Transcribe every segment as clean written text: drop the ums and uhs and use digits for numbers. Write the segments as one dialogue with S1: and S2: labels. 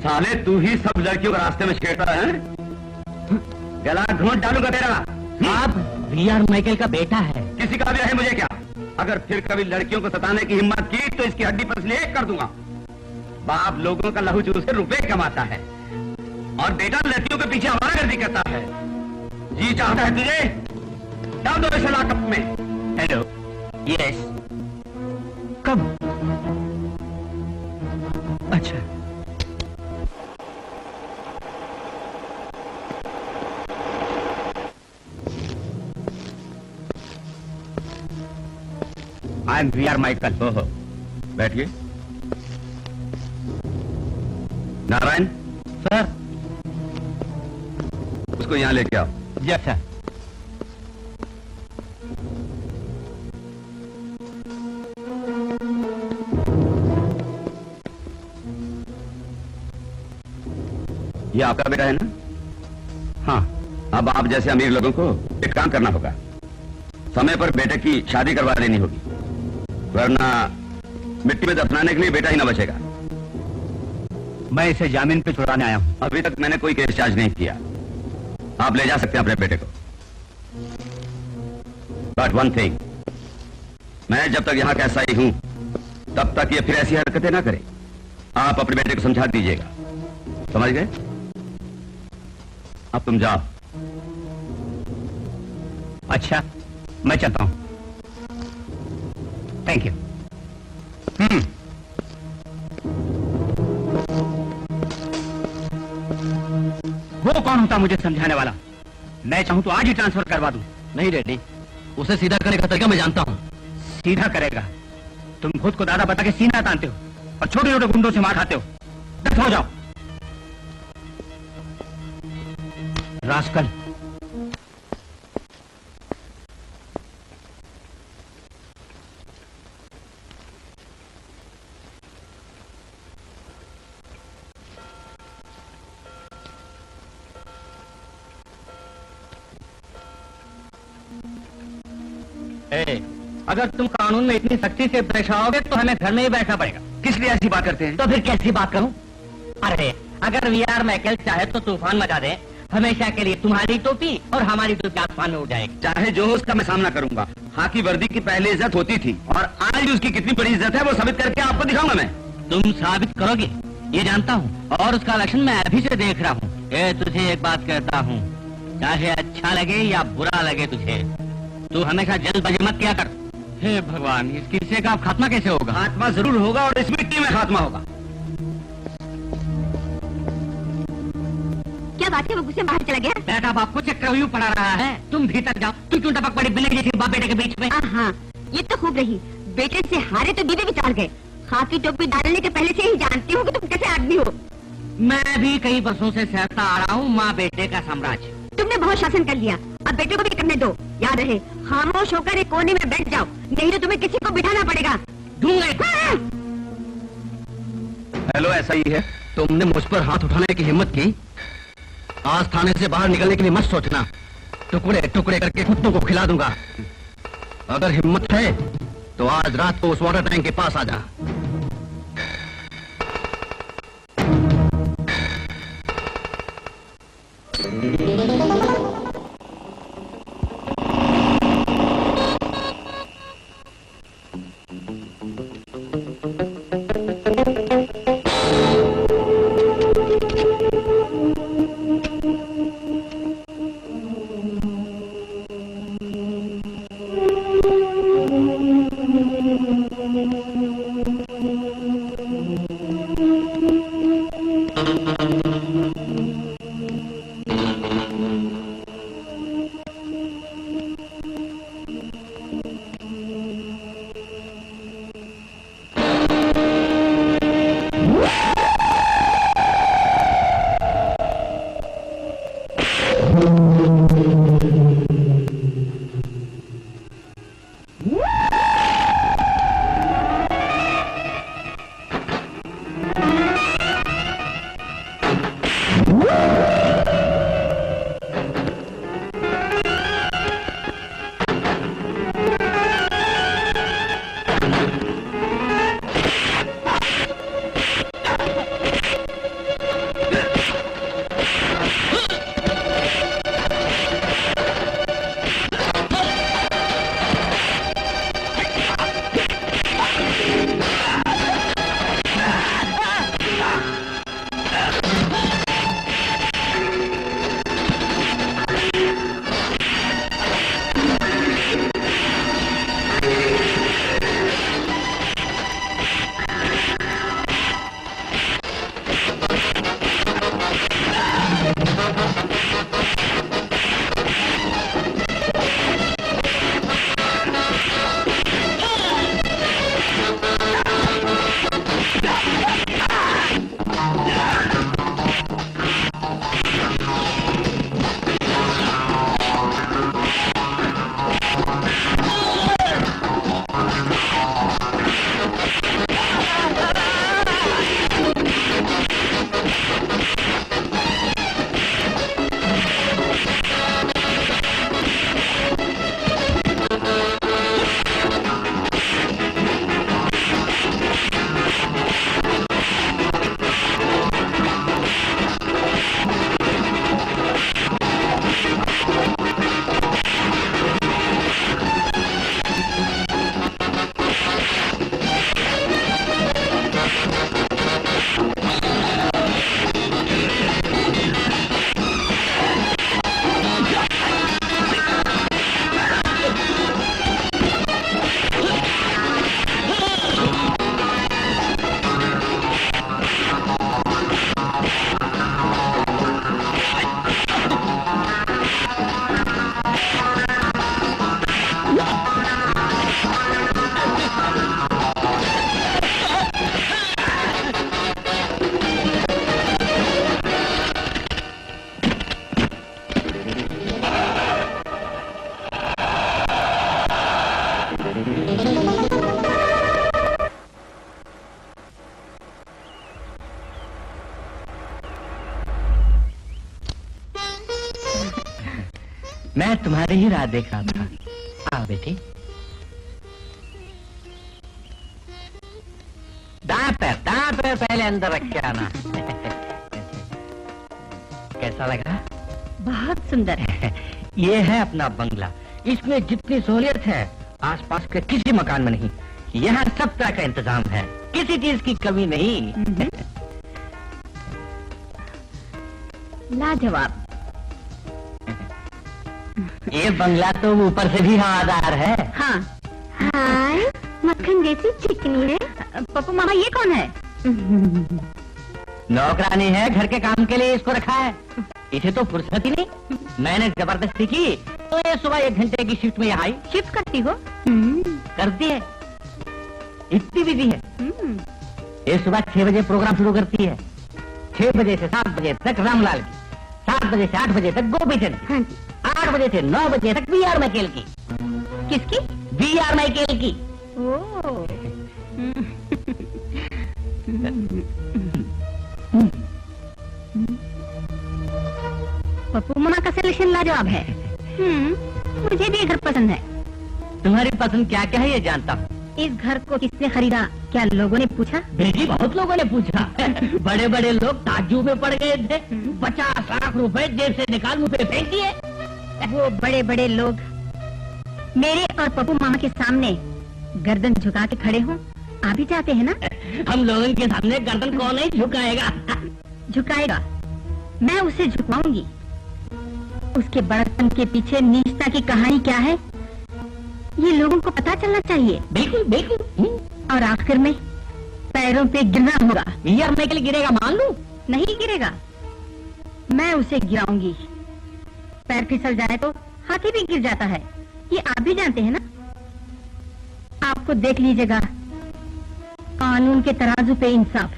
S1: साले तू ही सब लड़कियों को रास्ते में छेड़ता है? गला घोंट डालूंगा तेरा।
S2: आप वीआर माइकल का बेटा है।
S1: किसी का भी रहे मुझे क्या? अगर फिर कभी लड़कियों को सताने की हिम्मत की तो इसकी हड्डी पसली एक कर दूंगा। बाप लोगों का लहू चूस से रुपए कमाता है और बेटा लड़कियों के पीछे आवारागर्दी करता है। जी चाहता है तुझे डाल दो इसे लॉकअप में।
S2: हेलो, यस, कब? अच्छा, आई एम वीआर माइकल।
S1: ओहो, बैठिए। नारायण
S2: सर,
S1: उसको यहां लेके आओ।
S2: Yes sir.
S1: ये आपका बेटा है ना?
S2: हाँ।
S1: अब आप जैसे अमीर लोगों को एक काम करना होगा, समय पर बेटे की शादी करवा देनी होगी, वरना मिट्टी में दफनाने के लिए बेटा ही ना बचेगा।
S2: मैं इसे जामीन पे छुड़ाने आया हूं।
S1: अभी तक मैंने कोई केस चार्ज नहीं किया। आप ले जा सकते हैं अपने बेटे को। बट वन थिंग, मैं जब तक यहां का एसआई हूं तब तक ये फिर ऐसी हरकतें ना करे। आप अपने बेटे को समझा दीजिएगा, समझ गए? अब तुम जाओ।
S2: अच्छा, मैं चलता हूं। Thank you. वो कौन होता मुझे समझाने वाला? मैं चाहूं तो आज ही ट्रांसफर करवा दूं।
S3: नहीं डैडी, उसे सीधा करने का तरीका मैं जानता हूं।
S2: सीधा करेगा? तुम खुद को दादा बता के सीना तानते हो और छोटे छोटे गुंडों से मार खाते हो। दस हो जाओ रास्कल। अगर तुम कानून में इतनी सख्ती से पेश आओगे तो हमें घर में ही बैठना पड़ेगा।
S1: किस लिए ऐसी बात करते हैं?
S2: तो फिर कैसी बात करूं? अरे अगर वीआर माइकल चाहे तो तूफान मचा दे, हमेशा के लिए तुम्हारी टोपी और हमारी टोपी आसमान में उड़ जाएगी।
S1: चाहे जो हो उसका मैं सामना करूंगा। हाकी वर्दी की पहले इज्जत होती थी और आज उसकी कितनी बड़ी इज्जत है वो साबित करके आपको दिखाऊंगा मैं।
S2: तुम साबित करोगे ये जानता हूँ, और उसका लक्षण मैं अभी से देख रहा हूँ। ये तुझे एक बात कहता हूँ, चाहे अच्छा लगे या बुरा लगे तुझे, तू हमेशा जल्दबाजी मत किया कर। हे भगवान, इस किस्से का खात्मा कैसे होगा?
S1: खात्मा जरूर होगा और इस मिट्टी में खात्मा होगा।
S4: क्या बात है, वो गुस्से में बाहर चला गया?
S2: बेटा बाप को चक्रव्यूह पढ़ा रहा है, तुम भीतर जाओ। तू क्यों टपक पड़ी बिल्ली जैसी बाप बेटे के बीच में?
S4: हाँ, ये तो खूब रही। बेटे से हारे तो दीवे भी चार गए। खाकी टोपी डालने के पहले से ही जानती हूँ कि तुम कैसे आदमी हो।
S2: मैं भी कई वर्षों से सहता आ रहा हूँ माँ बेटे का साम्राज्य।
S4: तुमने बहुत शासन कर लिया, अब बेटे को भी करने दो। याद रहे, खामोश होकर एक कोने में बैठ जाओ, नहीं तो तुम्हें किसी को बिठाना पड़ेगा।
S1: हेलो, ऐसा ही है?
S3: तुमने मुझ पर हाथ उठाने की हिम्मत की? आज थाने से बाहर निकलने के लिए मत सोचना, टुकड़े टुकड़े करके कुत्तों को खिला दूंगा। अगर हिम्मत है तो आज रात को उस वाटर टैंक के पास आ जा।
S2: मैं तुम्हारी ही राह देख रहा था। आओ बेटी। दांत पैर पहले अंदर रख के आना। कैसा लगा?
S4: बहुत सुंदर है।
S2: ये है अपना बंगला। इसमें जितनी सहूलियत है आसपास के किसी मकान में नहीं। यहाँ सब तरह का इंतजाम है, किसी चीज की कमी नहीं।
S4: लाजवाब।
S2: ये बंगला तो ऊपर से भी हवादार है।
S4: हाँ। हाय, मक्खन जैसी चिकनी है। पप्पू मामा, ये कौन है?
S2: नौकरानी है, घर के काम के लिए इसको रखा है। इसे तो फुर्सत ही नहीं। मैंने जबरदस्ती की तो ये सुबह 1 घंटे की शिफ्ट में यहाँ आई।
S4: शिफ्ट करती हो?
S2: करती है, इतनी बिजी है। ये सुबह 6 बजे प्रोग्राम शुरू करती है। 6 बजे से 7 बजे तक रामलाल की, 7 बजे से 8 बजे तक गोपीचंद की, 8 बजे से 9 बजे तक बीआर माइकेल की।
S4: किसकी?
S2: बीआर माइकेल की।
S4: पप्पू मामा का सिलेक्शन लाजवाब है। मुझे भी ये घर पसंद है।
S2: तुम्हारी पसंद क्या क्या है ये जानता हूँ।
S4: इस घर को किसने खरीदा, क्या लोगों ने पूछा?
S2: बेटी, बहुत लोगों ने पूछा। बड़े बड़े लोग ताज्जुब में पड़ गए थे। 50 लाख रुपए जेब से निकाल मुझे फेंक दिए।
S4: वो बड़े बड़े लोग मेरे और पप्पू मामा के सामने गर्दन झुका के खड़े हों, आ भी जाते हैं ना?
S2: हम लोगों के सामने गर्दन कौन नहीं झुकाएगा?
S4: झुकाएगा, मैं उसे झुकाऊंगी। उसके बड़पन के पीछे नीचता की कहानी क्या है, ये लोगों को पता चलना चाहिए।
S2: बिल्कुल बिल्कुल।
S4: और आखिर में पैरों पे गिरना होगा।
S2: बीआर माइकेल गिरेगा मान लूं?
S4: नहीं गिरेगा, मैं उसे गिराऊंगी। पैर फिसल जाए तो हाथी भी गिर जाता है, ये आप भी जानते हैं ना? आपको देख लीजिएगा, कानून के तराजू पे इंसाफ।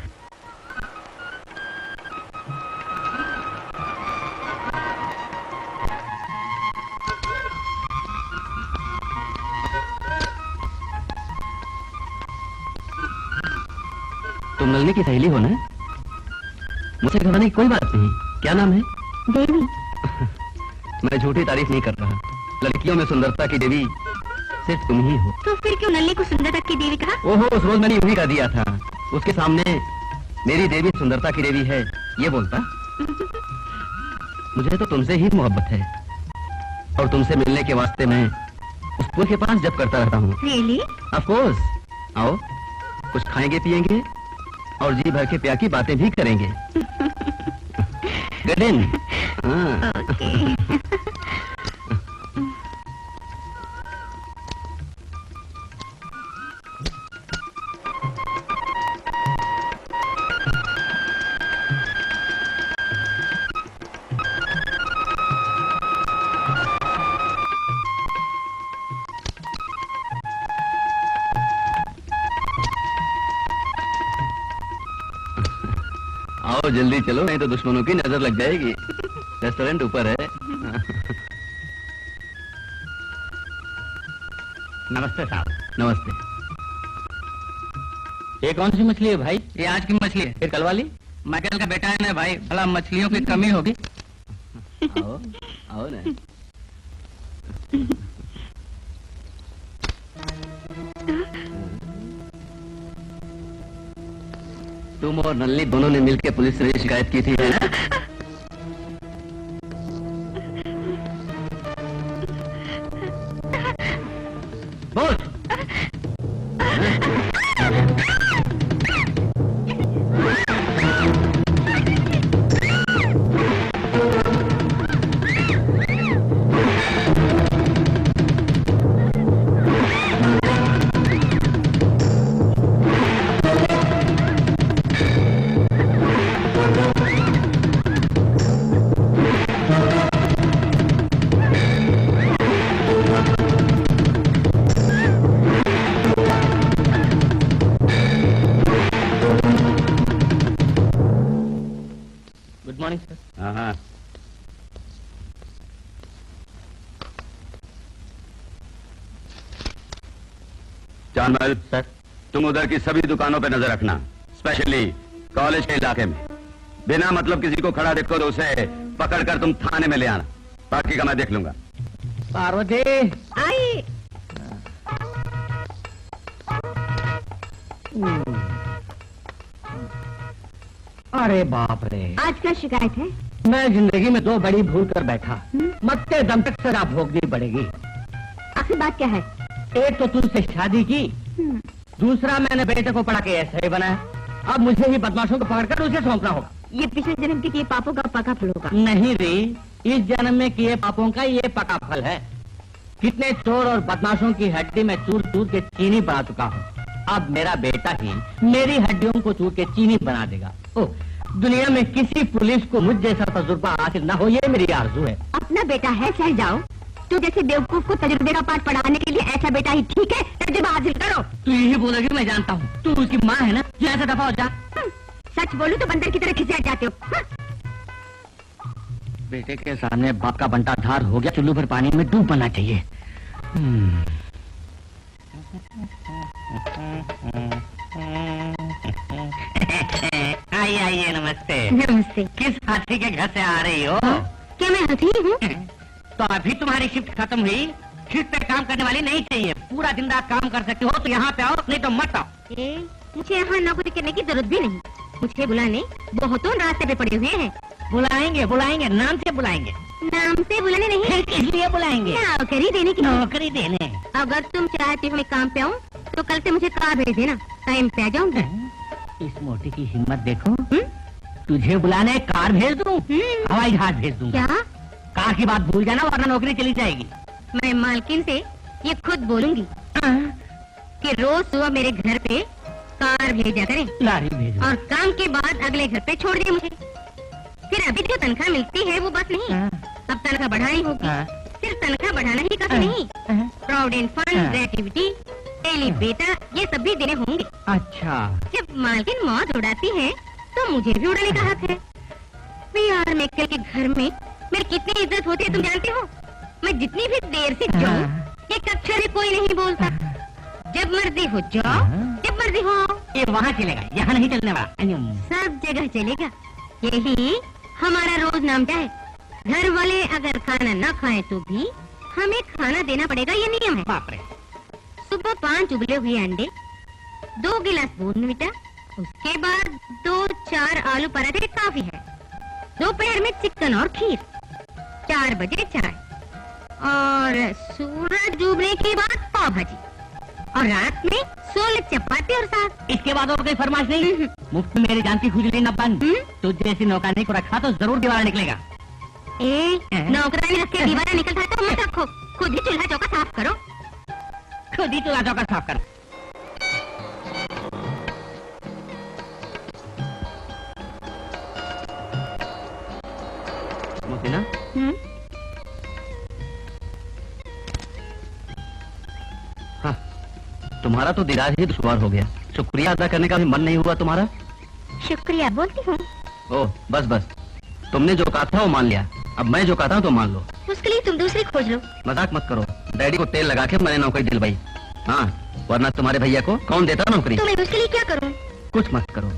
S3: तुम नलनी की सहेली हो ना? मुझसे घबराने की कोई बात नहीं। क्या नाम है?
S4: देवी।
S3: मैं झूठी तारीफ नहीं कर रहा। लड़कियों में सुंदरता की देवी सिर्फ तुम ही हो।
S4: तो फिर क्यों नल्ली को सुंदरता की देवी कहा?
S3: ओहो, उस रोज मैंने यूं ही कह दिया था। उसके सामने मेरी देवी सुंदरता की देवी है ये बोलता। मुझे तो तुमसे ही मोहब्बत है और तुमसे मिलने के वास्ते मैं उस पुल के पास जब करता रहता हूँ।
S4: Really?
S3: Of course. आओ, कुछ खाएंगे पिएंगे और जी भर के प्यार की बातें भी करेंगे। Good in. आओ जल्दी चलो, नहीं तो दुश्मनों की नजर लग जाएगी। रेस्टोरेंट ऊपर है।
S2: नमस्ते साहब।
S3: नमस्ते।
S2: ये कौन सी मछली है भाई? ये आज की मछली है। फिर कल वाली? माइकल का बेटा है ना भाई, भला मछलियों की कमी होगी?
S3: आओ आओ ना। तुम और नल्ली दोनों ने मिलकर पुलिस से शिकायत की थी, है ना? बोल।
S2: Good morning sir.
S1: हाँ, जानमल
S2: सर।
S1: तुम उधर की सभी दुकानों पे नजर रखना, स्पेशली कॉलेज के इलाके में। बिना मतलब किसी को खड़ा देखो तो उसे पकड़कर तुम थाने में ले आना, बाकी का मैं देख लूंगा।
S2: पार्वती
S4: आई।
S2: अरे बाप रे,
S4: आज क्या शिकायत है?
S2: मैं जिंदगी में 2 बड़ी भूल कर बैठा। मरते दम तक सजा भोगनी पड़ेगी।
S4: आखिर बात क्या है?
S2: एक तो तुझसे शादी की, दूसरा मैंने बेटे को पढ़ा के ऐसा ही बनाया। अब मुझे ही बदमाशों को पकड़कर उसे सौंपना होगा।
S4: ये पिछले जन्म के किए पापों का पका फल होगा।
S2: नहीं रे, इस जन्म में किए पापों का ये पका फल है। कितने चोर और बदमाशों की हड्डी में चूर चूर के चीनी बना चुका हूँ। अब मेरा बेटा ही मेरी हड्डियों को चूर के चीनी बना देगा। ओह, दुनिया में किसी पुलिस को मुझ जैसा तजुर्बा हासिल न हो, ये मेरी आरज़ू है।
S4: अपना बेटा है, सह जाओ। तू जैसे बेवकूफ को तजुर्बे का पाठ पढ़ाने के लिए ऐसा बेटा ही ठीक है। तजुर्बा हासिल करो।
S2: तू यही बोलेगी, मैं जानता हूँ। तू उसकी माँ है ना, जो ऐसा दफा हो जा।
S4: सच बोलूं तो बंदर की तरह खिसिया जाते हो।
S2: बेटे के सामने बाप का बंटा धार हो गया, चुल्लू भर पानी में डूब बना चाहिए। आइए आइए, नमस्ते।
S4: नमस्ते।
S2: किस हाथी के घर से आ रही हो?
S4: क्या मैं हाथी हूँ?
S2: तो अभी तुम्हारी शिफ्ट खत्म हुई। शिफ्ट पे काम करने वाली नहीं चाहिए। पूरा दिन रात काम कर सकती हो तो यहाँ पे आओ, नहीं तो मत आओ।
S4: मुझे यहाँ नौकरी करने की जरूरत भी नहीं। मुझे बुलाने बहुतों रास्ते पे पड़े हुए हैं।
S2: बुलाएंगे बुलाएंगे, नाम से बुलाएंगे।
S4: नाम से बुलाने नहीं,
S2: फिर किस लिए बुलाएंगे?
S4: नौकरी देने की।
S2: नौकरी देने।
S4: अगर तुम चाहते हो मैं काम पे आऊँ तो कल से मुझे कार भेज देना, टाइम पे आ जाऊंगी।
S2: इस मोटी की हिम्मत देखो। तुझे बुलाने कार भेज दूं, हवाई जहाज भेज दूं।
S4: क्या?
S2: कार की बात भूल जाना, वरना नौकरी चली जाएगी।
S4: मैं मालकिन से ये खुद बोलूंगी कि रोज सुबह मेरे घर पे कार भेजा करें
S2: लारी भेजो।
S4: और काम के बाद अगले घर पे छोड़ दे मुझे। फिर अभी जो तनख्वाह मिलती है वो बस नहीं, अब तनख्वाह बढ़ानी होगी। सिर्फ तनख्वाह बढ़ाना ही काफी नहीं, प्रोविडेंट फंड, ग्रेट्युटी, डेली बेटा, ये सब भी देने होंगे।
S2: अच्छा,
S4: जब मालकिन मौज उड़ाती है तो मुझे भी उड़ाने का हक है। यार मेकल के घर में मेरी कितनी इज्जत होती है तुम जानते हो। मैं जितनी भी देर से जाऊँ एक अक्षर भी कोई नहीं बोलता। जब मर्जी हो जाओ, जब मर्जी हो।
S2: ये वहाँ चलेगा, यहाँ नहीं चलने वाला।
S4: सब जगह चलेगा। यही हमारा रोज नामजा है। घर वाले अगर खाना न खाएं तो भी हमें खाना देना पड़ेगा, ये नियम है।
S2: बाप रे।
S4: सुबह 5 उबले हुए अंडे, 2 गिलास बोर्नविटा, उसके बाद 2-4 आलू पराठे काफी है। दोपहर में चिकन और खीर, 4 बजे चाय, और सूरज डूबने के बाद पाव भाजी, और रात में 16 चपाती और साग।
S2: इसके बाद और कोई फरमाइश नहीं? मुफ्त में मेरी जान की खुजली न बंद। तो जैसी नौकरानी को रखा तो जरूर दीवार निकलेगा।
S4: नौकरानी रख के दीवार निकलता है तो मत रखो, खुद ही चूल्हा चौका साफ करो।
S2: खुद ही चूल्हा चौका साफ करो। मोहसिना, हाँ, तुम्हारा तो दीदार ही दुश्वार हो गया। शुक्रिया अदा करने का भी मन नहीं हुआ तुम्हारा?
S4: शुक्रिया बोलती हूँ।
S3: ओह, बस बस, तुमने जो कहा था वो मान लिया। अब मैं जो कहता हूँ तो मान लो।
S4: उसके लिए तुम दूसरी खोज लो।
S3: मजाक मत करो। डैडी को तेल लगा के मैंने नौकरी दिलवाई। हाँ, वरना तुम्हारे भैया को कौन देता नौकरी?
S4: तो मैं उसके लिए क्या करूँ?
S3: कुछ मत करो,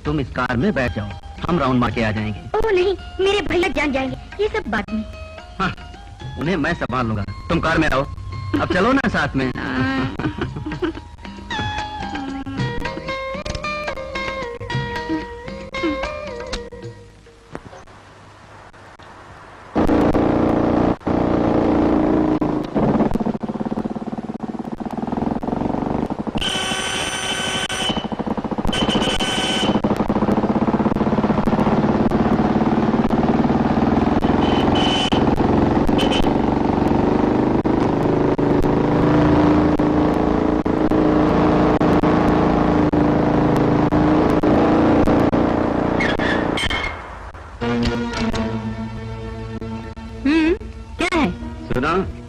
S3: तुम इस कार में बैठ जाओ, हम राउंड मार के आ जाएंगे।
S4: ओह नहीं, मेरे भैया जान जाएंगे, ये सब बात नहीं।
S3: हाँ, उन्हें मैं संभाल लूंगा, तुम कार में आओ। अब चलो ना साथ में।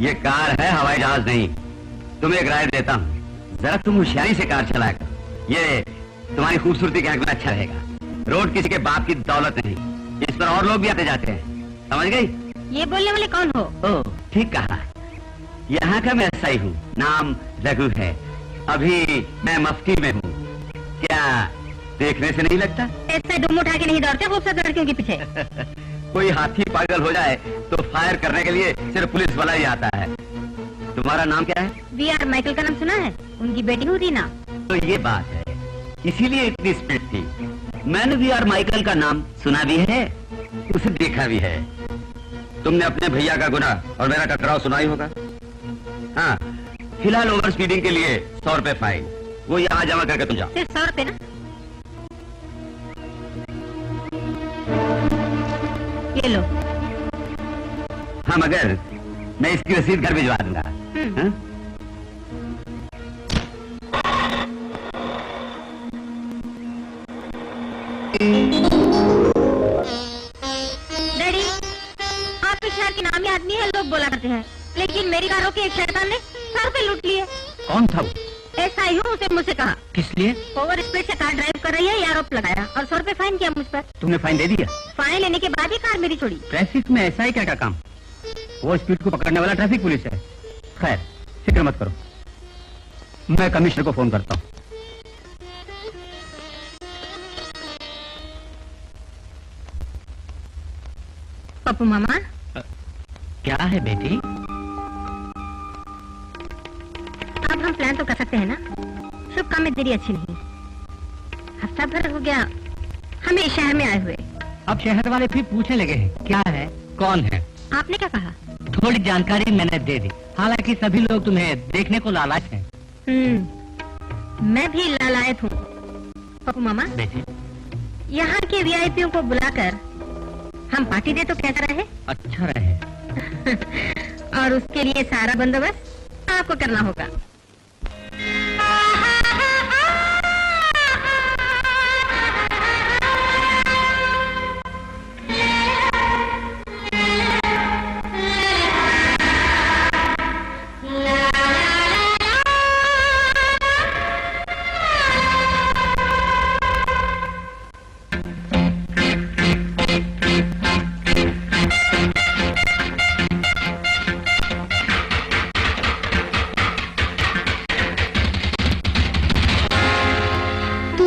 S1: ये कार है, हवाई जहाज नहीं। तुम्हें एक राय देता हूँ, जरा तुम होशियारी से कार चलाया करो। ये तुम्हारी खूबसूरती के आंख में अच्छा रहेगा। रोड किसी के बाप की दौलत नहीं, इस पर और लोग भी आते जाते हैं, समझ गई?
S4: ये बोलने वाले कौन हो?
S1: ओह, ठीक कहा। यहाँ का मैं ऐसा ही हूँ, नाम रघु है। अभी मैं मफ्ती में हूँ। क्या देखने से नहीं लगता?
S4: ऐसा दुम उठा के नहीं दौड़ते खूबसूरत लड़कियों के पीछे।
S1: कोई हाथी पागल हो जाए तो फायर करने के लिए सिर्फ पुलिस वाला ही आता है। तुम्हारा नाम क्या है?
S4: VR माइकल का नाम सुना है? उनकी बेटी हुई थी ना।
S1: तो ये बात है, इसीलिए इतनी स्पीड थी। मैंने VR माइकल का नाम सुना भी है, उसे देखा भी है। तुमने अपने भैया का गुनाह और मेरा टकराव सुना ही होगा। हाँ, फिलहाल ओवर स्पीडिंग के लिए 100 रुपए फाइन, वो यहाँ जमा करके तुम जाओ।
S4: सिर्फ 100 रुपए ना? ये लो।
S1: हाँ, मगर मैं इसकी रसीद घर भिजवा दूंगा। हाँ?
S4: डैडी, आप इस शहर के नामी आदमी है, लोग बोला करते हैं, लेकिन मेरी कारों के एक शैतान ने 100 रुपए लूट लिए।
S3: कौन था वो?
S4: ऐसा ही हूँ, उसे मुझसे कहा
S3: किस लिए?
S4: ओवर स्पीड से कार ड्राइव कर रही है, ये आरोप लगाया और 100 रुपए फाइन किया मुझ पर।
S3: तुमने फाइन दे दिया?
S4: फाइन लेने के बाद ही कार मेरी छोड़ी।
S3: ट्रैफिक में ऐसा ही क्या काम? वो स्पीड को पकड़ने वाला ट्रैफिक पुलिस है। खैर, फिक्र मत करो, मैं कमिश्नर को फोन करता हूँ।
S4: पप्पू मामा,
S3: क्या है बेटी?
S4: अब हम प्लान तो कर सकते हैं ना? शुभ काम में देरी अच्छी नहीं। हफ्ता भर हो गया हमें इस शहर में आए हुए।
S3: अब शहर वाले फिर पूछने लगे हैं, क्या है, कौन है?
S4: आपने क्या कहा?
S3: थोड़ी जानकारी मैंने दे दी, हालांकि सभी लोग तुम्हें देखने को लालाच हैं।
S4: मैं भी लालायत हूँ। पप्पू मामा,
S3: बेटी,
S4: यहाँ के वीआईपीओ को बुलाकर हम पार्टी दे तो कैसा रहे?
S3: अच्छा रहे।
S4: और उसके लिए सारा बंदोबस्त आपको करना होगा।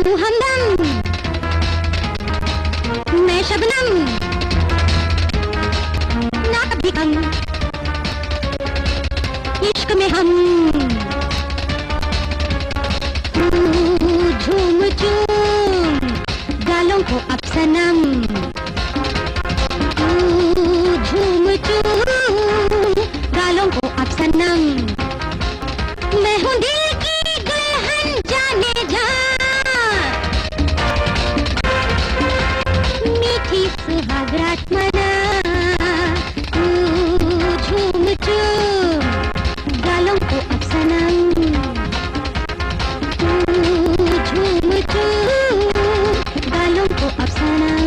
S5: तू हमदम, मैं शबनम, ना कभी हम, इश्क में हम, झूम झूम गालों को अब सनम, झूम झूम गालों को अब सनम, मैं हूँ दिल की दुल्हन जाने जा, सुहागरात मना, झूम झूम गालों को अब सनम, झूम झूम गालों को अब सनम।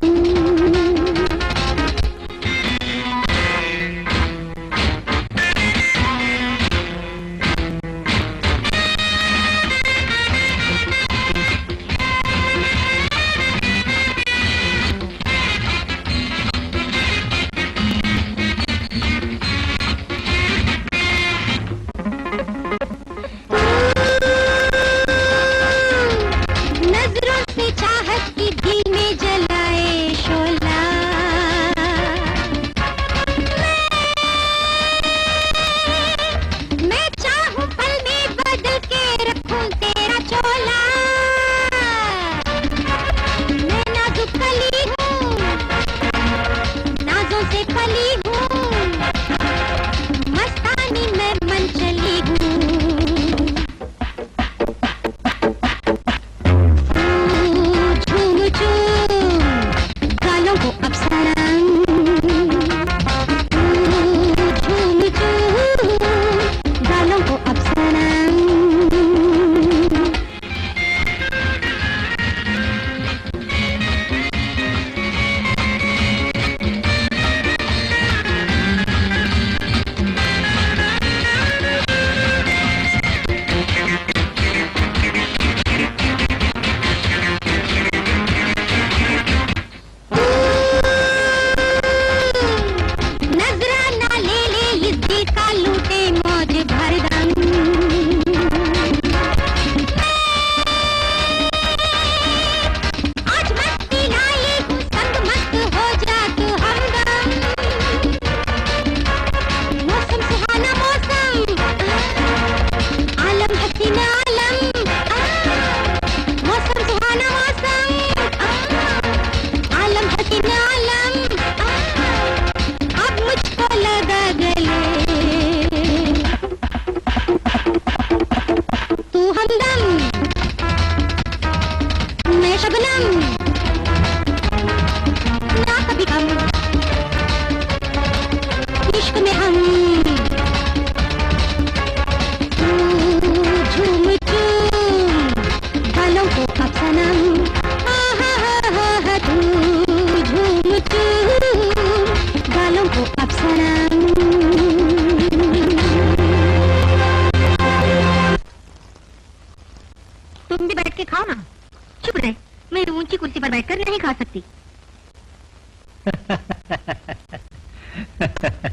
S4: पर बैठकर नहीं खा सकती।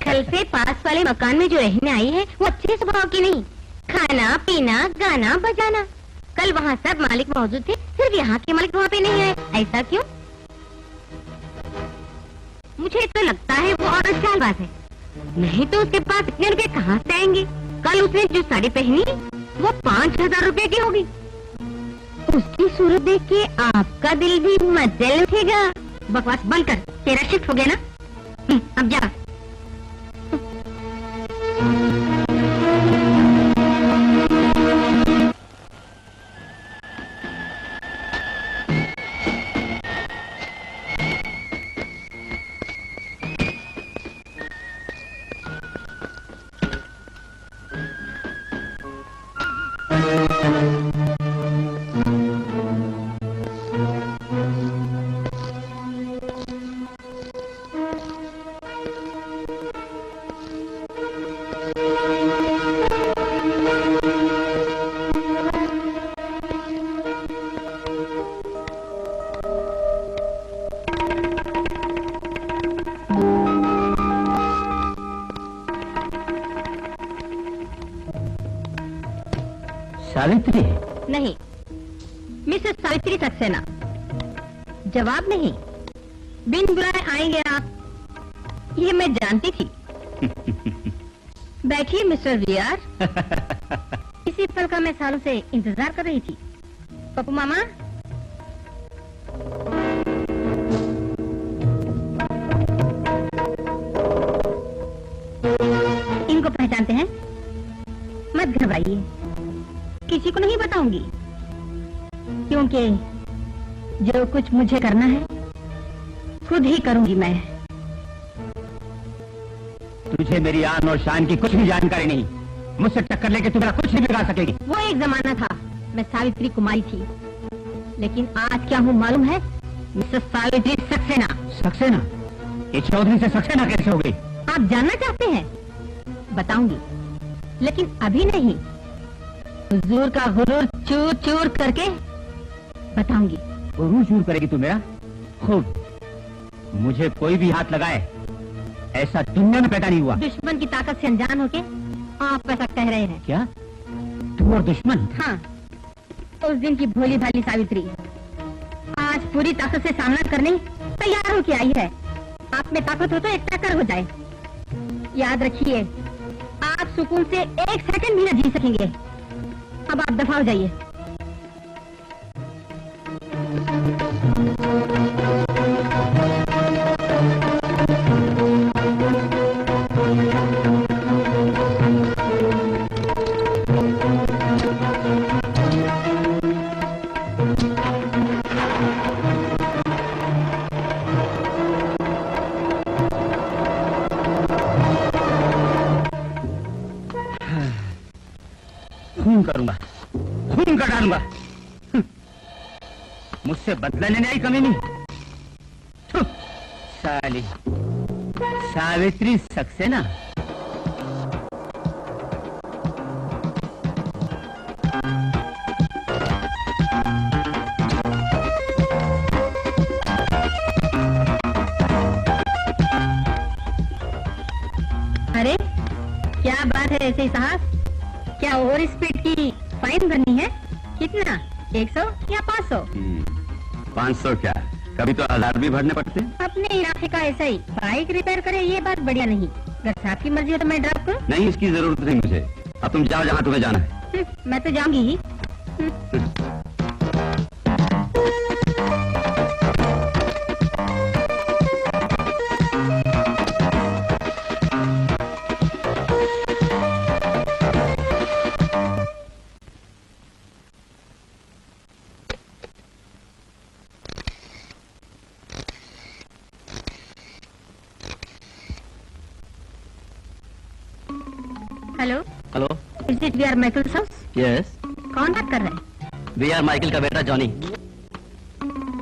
S4: कल से पास वाले मकान में जो रहने आई है वो अच्छे स्वभाव की नहीं। खाना पीना गाना बजाना। कल वहाँ सब मालिक मौजूद थे, सिर्फ यहाँ के मालिक वहाँ पे नहीं आए। ऐसा क्यों? मुझे तो लगता है वो औरत चालबाज है, नहीं तो उसके पास इतने रुपए कहाँ से आएंगे? कल उसने जो साड़ी पहनी वो 5000 रुपए की होगी। उसकी सूरत देख के आपका दिल भी मचल उठेगा। बकवास बंद कर, तेरा शिफ्ट हो गया ना, अब जा।
S3: सावित्री?
S4: नहीं, मिसेस सावित्री सक्सेना। जवाब नहीं, बिन बुलाए आएंगे आप, ये मैं जानती थी। बैठिए मिस्टर वीआर। इसी पल का मैं सालों से इंतजार कर रही थी। पप्पू मामा, इनको पहचानते हैं? मत घबराइए, किसी को नहीं बताऊंगी, क्योंकि जो कुछ मुझे करना है खुद ही करूंगी मैं।
S3: तुझे मेरी आन और शान की कुछ भी जानकारी नहीं। मुझसे टक्कर लेके तू मेरा कुछ नहीं बिगाड़ सकेगी।
S4: वो एक जमाना था, मैं सावित्री कुमारी थी, लेकिन आज क्या हूँ मालूम है? मिसेस सावित्री सक्सेना।
S3: सक्सेना? ये चौधरी से सक्सेना कैसे हो गई?
S4: आप जानना चाहते हैं? बताऊंगी, लेकिन अभी नहीं। हुजूर का गुरूर चूर चूर करके बताऊंगी।
S3: गुरूर चूर करेगी तू मेरा? खूब। मुझे कोई भी हाथ लगाए, ऐसा दुनिया में पैदा नहीं हुआ।
S4: दुश्मन की ताकत से अनजान होके आप ऐसा कह रहे हैं?
S3: क्या तू और दुश्मन?
S4: हाँ, उस दिन की भोली भाली सावित्री आज पूरी ताकत से सामना करने तैयार होके आई है। आप में ताकत हो तो एक टक्कर हो जाए। याद रखिए, आप सुकून से एक सेकंड भी न जी सकेंगे। अब आप दफा हो जाइए।
S3: खून करूंगा, खून कर डालूंगा। मुझसे बदला लेने आई कमी नहीं। साली सावित्री सक्सेना।
S4: अरे क्या बात है ऐसे साहब? क्या ओवर स्पीड की फाइन भरनी है? कितना? 100 या 500?
S1: 500 क्या, कभी तो 1000 भी भरने पड़ते हैं।
S4: अपने इलाके का ऐसा ही बाइक रिपेयर करे, ये बात बढ़िया नहीं। अगर साहब की मर्जी हो तो मैं ड्रॉप करूं?
S1: नहीं, इसकी जरूरत नहीं मुझे। अब तुम जाओ जहाँ तुम्हें जाना है।
S4: मैं तो जाऊंगी ही। Hello
S3: hello,
S4: is it we are Michael house?
S3: Yes,
S4: कौन बात कर रहे हैं?
S3: वी आर माइकल का बेटा जॉनी।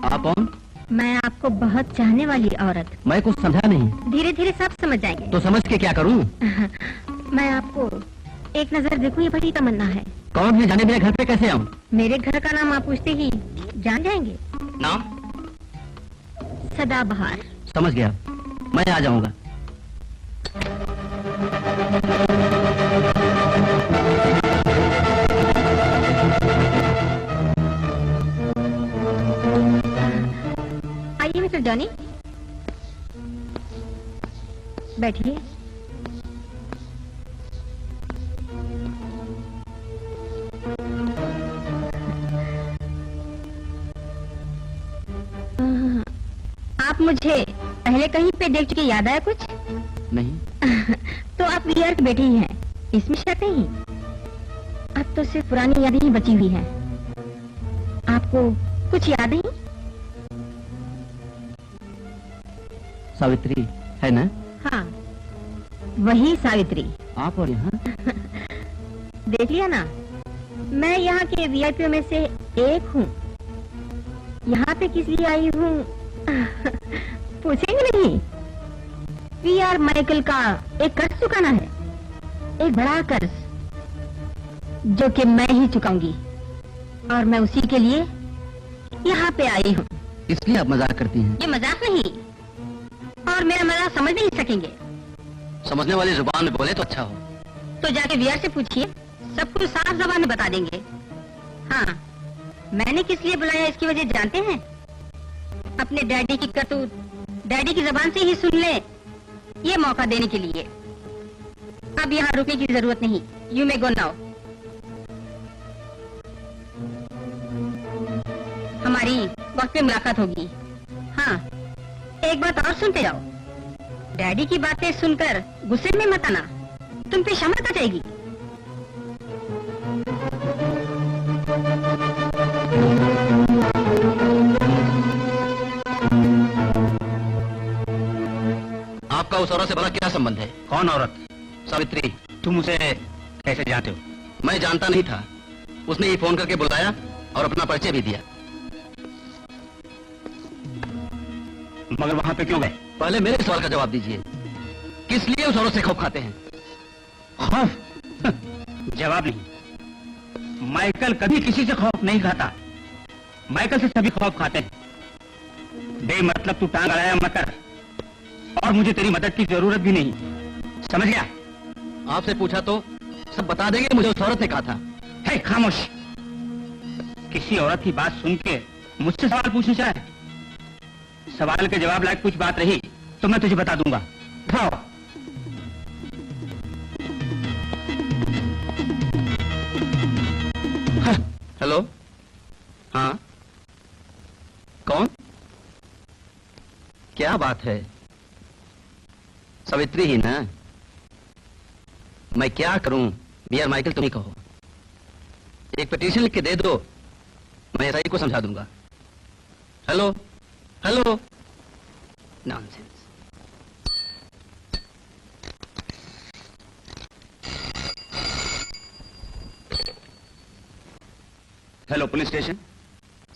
S3: आप कौन?
S4: मैं आपको बहुत चाहने वाली औरत।
S3: मैं कुछ समझा नहीं।
S4: धीरे धीरे सब समझ जाएंगे।
S3: तो समझ के क्या करूं?
S4: मैं आपको एक नजर देखूं, ये बड़ी तमन्ना है।
S3: कौन है? जाने मेरे घर पे कैसे आऊं?
S4: मेरे घर का नाम आप पूछते ही जान जाएंगे।
S3: नाम?
S4: सदाबहार।
S3: समझ गया, मैं आ जाऊंगा।
S4: आइए मिस्टर जॉनी, बैठिए। आप मुझे पहले कहीं पे देख चुके, याद आया कुछ?
S3: नहीं।
S4: तो आप वीआर की बेटी ही हैं, इसमें शक नहीं। अब तो सिर्फ पुरानी यादें ही बची हुई हैं। आपको कुछ याद नहीं?
S3: सावित्री है ना?
S4: हाँ, वही सावित्री।
S3: आप और यहाँ?
S4: देख लिया ना, मैं यहाँ के वीआईपी में से एक हूँ। यहाँ पे किस लिए आई हूँ पूछेंगे नहीं? वीआर माइकल का एक कर्ज चुकाना है, एक बड़ा कर्ज, जो कि मैं ही चुकाऊंगी, और मैं उसी के लिए यहाँ पे आई हूँ।
S3: इसलिए आप मजाक करती हैं?
S4: ये मजाक नहीं, और मेरा मजाक समझ नहीं सकेंगे।
S3: समझने वाली जुबान में बोले तो अच्छा हो।
S4: तो जाके वीआर से पूछिए, सब कुछ साफ जबान में बता देंगे। हाँ, मैंने किस लिए बुलाया इसकी वजह जानते हैं? अपने डैडी की करतूत डैडी की जबान से ही सुन ले, ये मौका देने के लिए। अब यहाँ रुकने की जरूरत नहीं, यू मे गो नाउ। हमारी वक्त पे मुलाकात होगी। हाँ, एक बात और सुनते जाओ, डैडी की बातें सुनकर गुस्से में मत आना, तुम पे शमत आ जाएगी।
S3: आपका उस औरत से भला क्या संबंध है?
S1: कौन औरत?
S3: सावित्री।
S1: तुम उसे कैसे जानते हो?
S3: मैं जानता नहीं था, उसने ही फोन करके बुलाया और अपना परिचय भी दिया।
S1: मगर वहां पे क्यों गए?
S3: पहले मेरे सवाल का जवाब दीजिए, किस लिए उस औरत से खौफ खाते हैं?
S1: खौफ? जवाब नहीं। माइकल कभी किसी से खौफ नहीं खाता, माइकल से सभी खौफ खाते हैं। बेमतलब तू टांग अड़ाया मत कर, और मुझे तेरी मदद की जरूरत भी नहीं, समझ गया?
S3: आपसे पूछा तो सब बता देंगे, मुझे उस औरत ने कहा था।
S1: है खामोश। किसी औरत की बात सुन के मुझसे सवाल पूछना चाहे? सवाल के जवाब लायक कुछ बात रही तो मैं तुझे बता दूंगा। जाओ।
S3: हेलो। हाँ, कौन? क्या बात है? सावित्री ही ना? मैं क्या करूं? वीआर माइकल तुम ही कहो। एक पिटीशन लिख के दे दो, मैं एसआई को समझा दूंगा। Hello hello. Nonsense.
S1: Hello police station,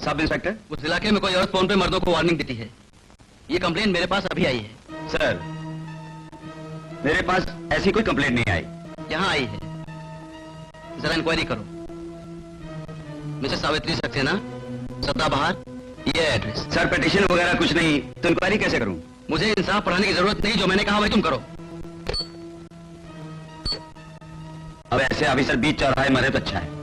S1: sub inspector.
S3: उस इलाके में कोई औरत फोन पे मर्दों को वार्निंग देती है। ये कंप्लेन मेरे पास अभी आई है।
S1: सर, मेरे पास ऐसी कोई कंप्लेंट नहीं आई।
S3: यहाँ आई है, जरा इंक्वायरी करो। मिसेस सावित्री सक्सेना, सदाबहार, ये एड्रेस।
S1: सर, पिटीशन वगैरह कुछ नहीं, तो इंक्वायरी कैसे करूं?
S3: मुझे इंसाफ पढ़ाने की जरूरत नहीं, जो मैंने कहा वही तुम करो।
S1: अब ऐसे ऑफिसर बीच चौराहे मरे तो अच्छा है।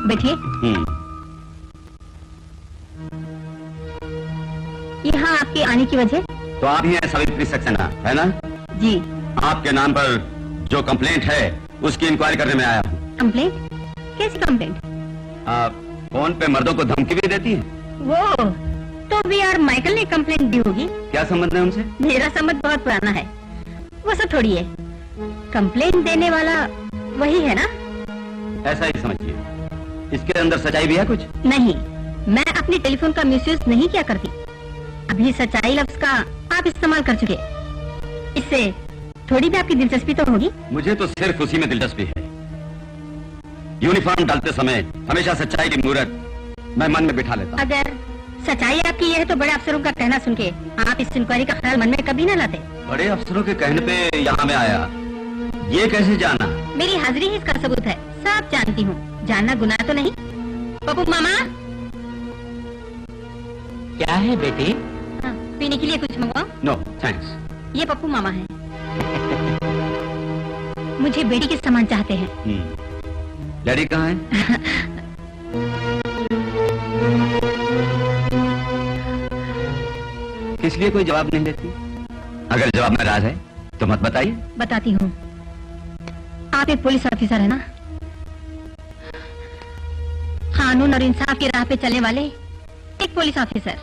S4: बैठिए। यहाँ आपके आने की वजह?
S1: तो आप ही हैं सावित्री सक्सेना, है ना?
S4: जी।
S1: आपके नाम पर जो कंप्लेंट है उसकी इंक्वायरी करने में आया हूँ।
S4: कंप्लेंट? कैसी कंप्लेंट?
S1: आप फोन पे मर्दों को धमकी भी देती हैं?
S4: वो तो वी आर माइकल ने कंप्लेंट दी होगी।
S1: क्या संबंध है उनसे?
S4: मेरा संबंध बहुत पुराना है, वो सब थोड़ी है। कंप्लेंट देने वाला वही है ना?
S1: ऐसा ही समझिए। इसके अंदर सच्चाई भी है कुछ?
S4: नहीं, मैं अपने टेलीफोन का मिसयूज नहीं किया करती। अभी सच्चाई लफ्ज का आप इस्तेमाल कर चुके, इससे थोड़ी भी आपकी दिलचस्पी तो होगी।
S1: मुझे तो सिर्फ उसी में दिलचस्पी है। यूनिफॉर्म डालते समय हमेशा सच्चाई की मूर्त मैं मन में बिठा लेता।
S4: अगर सच्चाई आपकी यह है तो बड़े अफसरों का कहना सुन के आप इस इंक्वायरी का ख्याल मन में कभी न लाते।
S1: बड़े अफसरों के कहने पे यहाँ में आया, ये कैसे जाना?
S4: मेरी हाजिरी ही इसका सबूत है। सब जानती हूँ, जानना गुनाह तो नहीं। पप्पू मामा।
S2: क्या है बेटी?
S4: हाँ, पीने के लिए कुछ मंगवाओ।
S1: No thanks.
S4: ये पप्पू मामा है, मुझे बेटी के समान चाहते हैं।
S1: डैडी कहाँ है? किस लिए कोई जवाब नहीं देती? अगर जवाब नाराज है तो मत बताइए।
S4: बताती हूँ। आप एक पुलिस ऑफिसर है ना? कानून और इंसाफ की राह पे चलने वाले एक पुलिस ऑफिसर।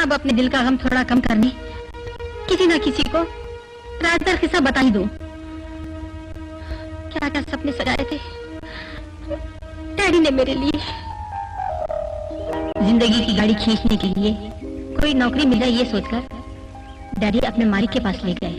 S4: अब अपने दिल का गम थोड़ा कम करने किसी न किसी को राजदार किस्सा बता ही दूं। क्या क्या सपने सजाए थे डैडी ने मेरे लिए। जिंदगी की गाड़ी खींचने के लिए कोई नौकरी मिल जाए ये सोचकर डैडी अपने मालिक के पास ले गए।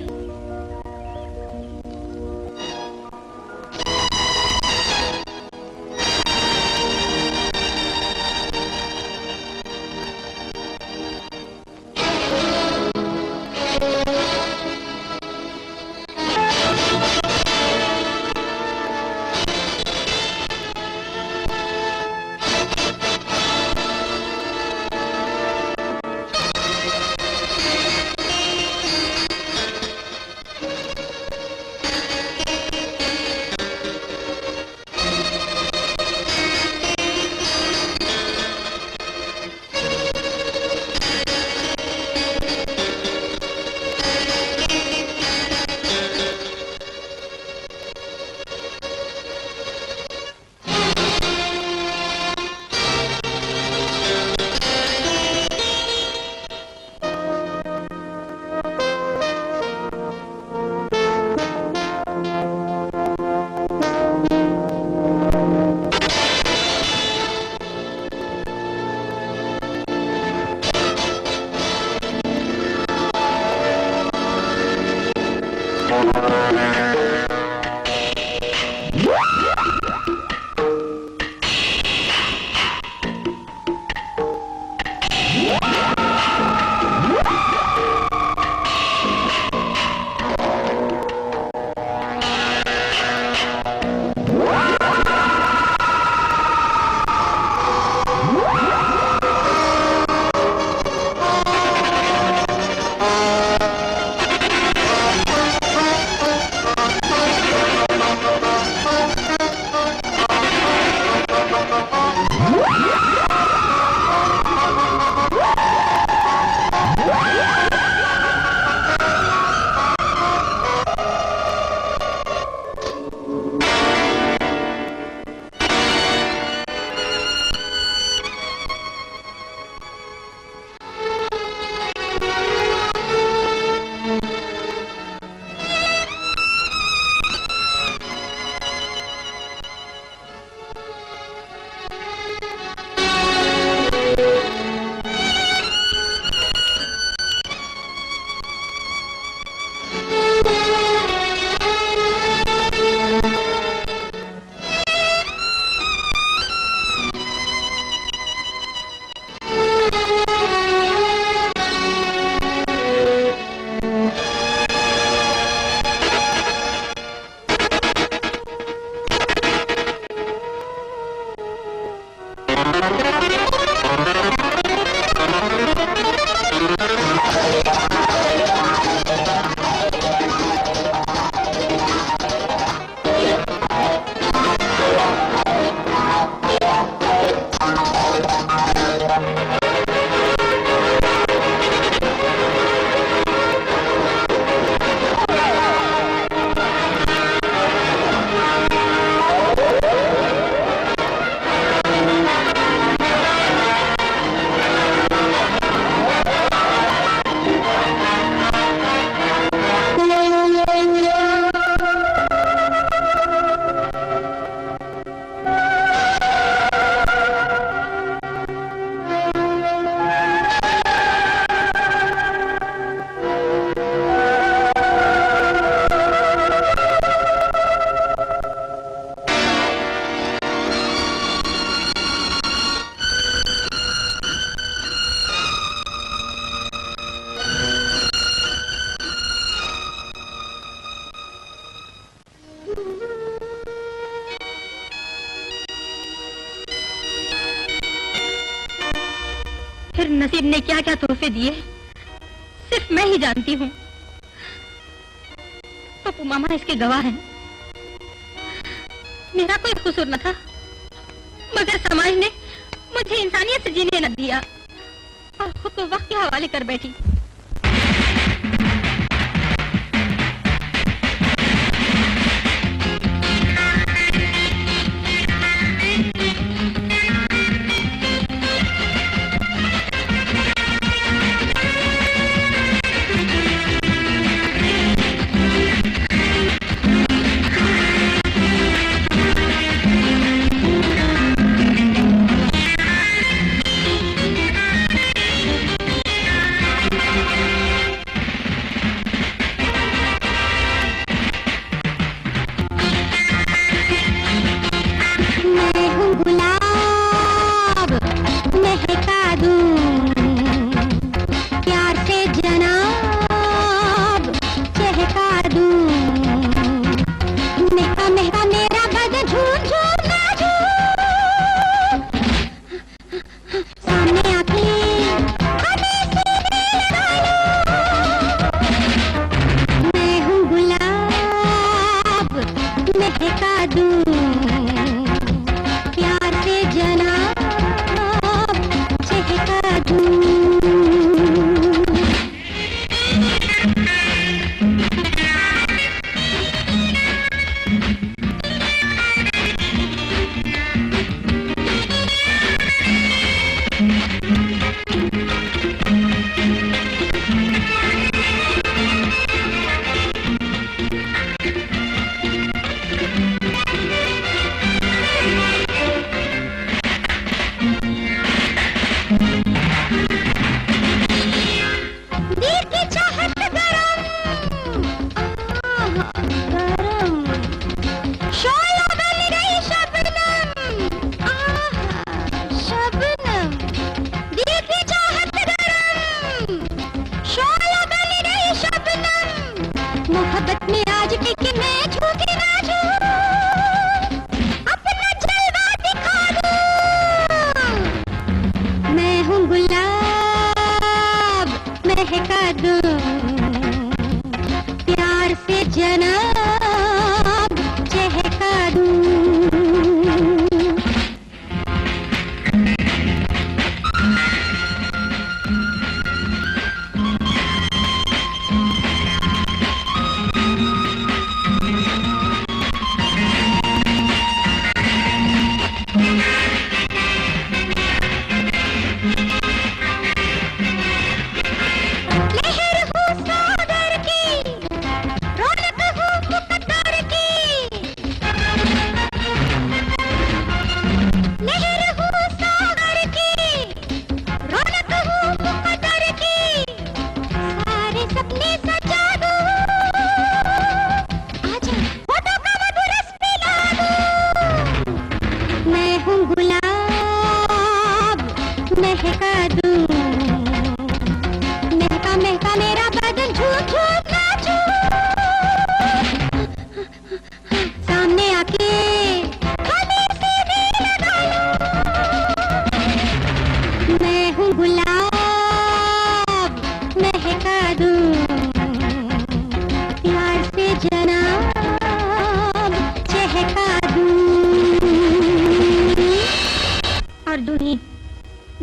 S4: फिर नसीब ने क्या क्या तोहफे दिए सिर्फ मैं ही जानती हूँ। पप्पू मामा इसके गवाह हैं। मेरा कोई कसूर न था, मगर समाज ने मुझे इंसानियत से जीने न दिया और खुद को वक्त के हवाले कर बैठी।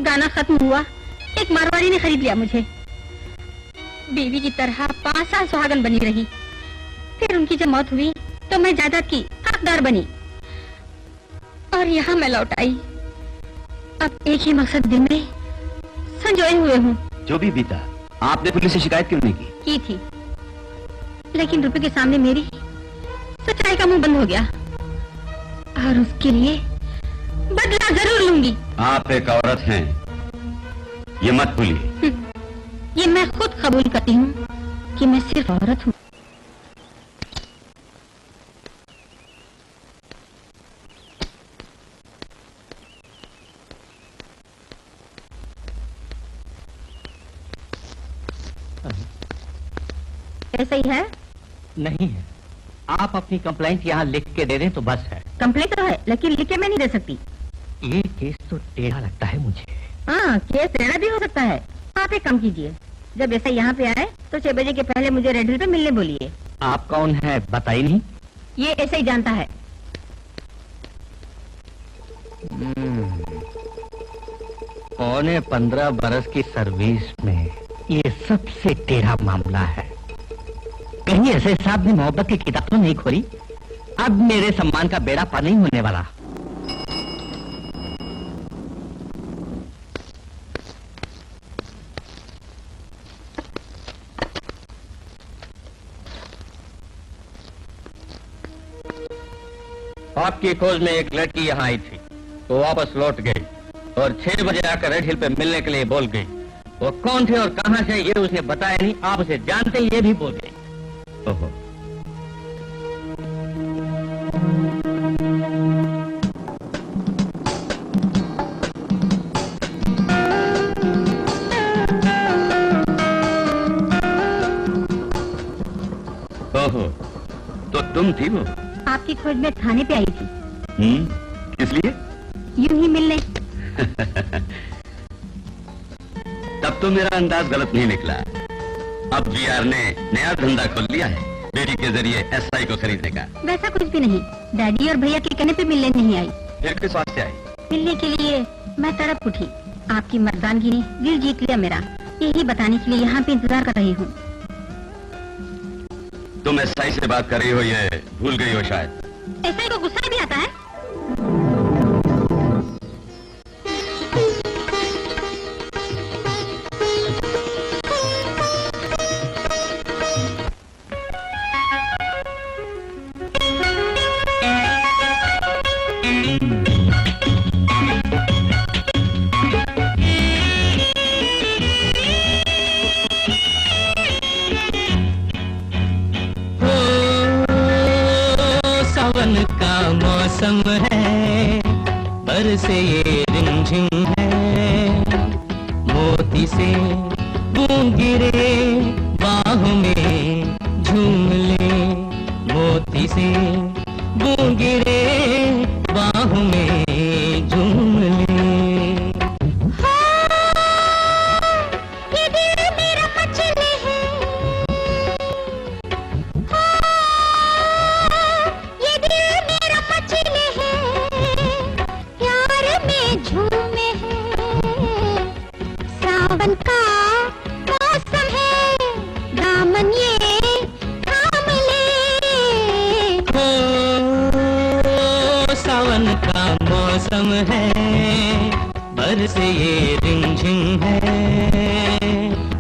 S4: गाना खत्म हुआ, एक मारवाड़ी ने खरीद लिया मुझे। बीवी की तरह 5 साल सुहागन बनी रही। फिर उनकी जब मौत हुई तो मैं जायदाद की हकदार बनी और यहाँ मैं लौट आई। अब एक ही मकसद दिल में संजोए हुए हूँ।
S1: जो भी बीता, आपने पुलिस से शिकायत क्यों नहीं
S4: की थी, लेकिन रुपए के सामने मेरी सच्चाई का मुंह बंद हो गया और उसके लिए बदला जरूर लूंगी।
S1: आप एक औरत हैं, ये मत भूलिए।
S4: ये मैं खुद कबूल करती हूँ कि मैं सिर्फ औरत हूँ। ऐसा ही है?
S2: नहीं है। आप अपनी कंप्लेंट यहाँ लिख के दे दें तो बस है।
S4: कंप्लेंट तो है, लेकिन लिख के मैं नहीं दे सकती।
S2: ये केस तो टेढ़ा लगता है मुझे।
S4: हाँ, केस टेढ़ा भी हो सकता है। आप एक काम कीजिए, जब ऐसा यहाँ पे आए तो 6 बजे के पहले मुझे रेड हिल पे मिलने बोलिए।
S2: आप कौन है बताई नहीं?
S4: ये ऐसे ही जानता है।
S2: पौने 15 बरस की सर्विस में ये सबसे टेढ़ा मामला है। कहीं ऐसे साहब ने मोहब्बत की किताब तो नहीं खोली? अब मेरे सम्मान का बेड़ा पार नहीं होने वाला। आपकी खोज में एक लड़की यहाँ आई थी, वो वापस लौट गई और 6 बजे आकर रेड हिल पे मिलने के लिए बोल गई। वो कौन थे और कहां से ये उसने बताया नहीं। आप उसे जानते ये भी बोल गई। ओहो, ओहो, तो तुम थी वो?
S4: आपकी खोज में थाने पे आई थी।
S1: किस लिए?
S4: यूं ही मिलने।
S1: तब तो मेरा अंदाज गलत नहीं निकला। अब जीआर ने नया धंधा खोल लिया है, बेटी के जरिए एसआई को खरीदने का।
S4: वैसा कुछ भी नहीं, डैडी और भैया के कहने पे मिलने नहीं आई।
S1: फिर किस वास्ते आई?
S4: मिलने के लिए मैं तड़प उठी। आपकी मर्दानगी ने दिल जीत लिया मेरा, यही बताने के लिए यहाँ पे इंतजार कर रही हूँ।
S1: तुम एसआई से बात कर रही हो, ये भूल गई हो शायद।
S4: एसआई को गुस्सा भी आता है।
S6: मौसम है, बरसे ये रिमझिम है, मोती से बूंद गिरे बाहों में झूम ले, मोती से बूंद गिरे बाहों में झूम ले।
S5: ये दिल मेरा मचले है, ये दिल मेरा मचले है, प्यार में झूमे है, सावन का मौसम है, दामन ये थाम ले।
S6: सावन का मौसम है, बरसे ये रिमझिम है,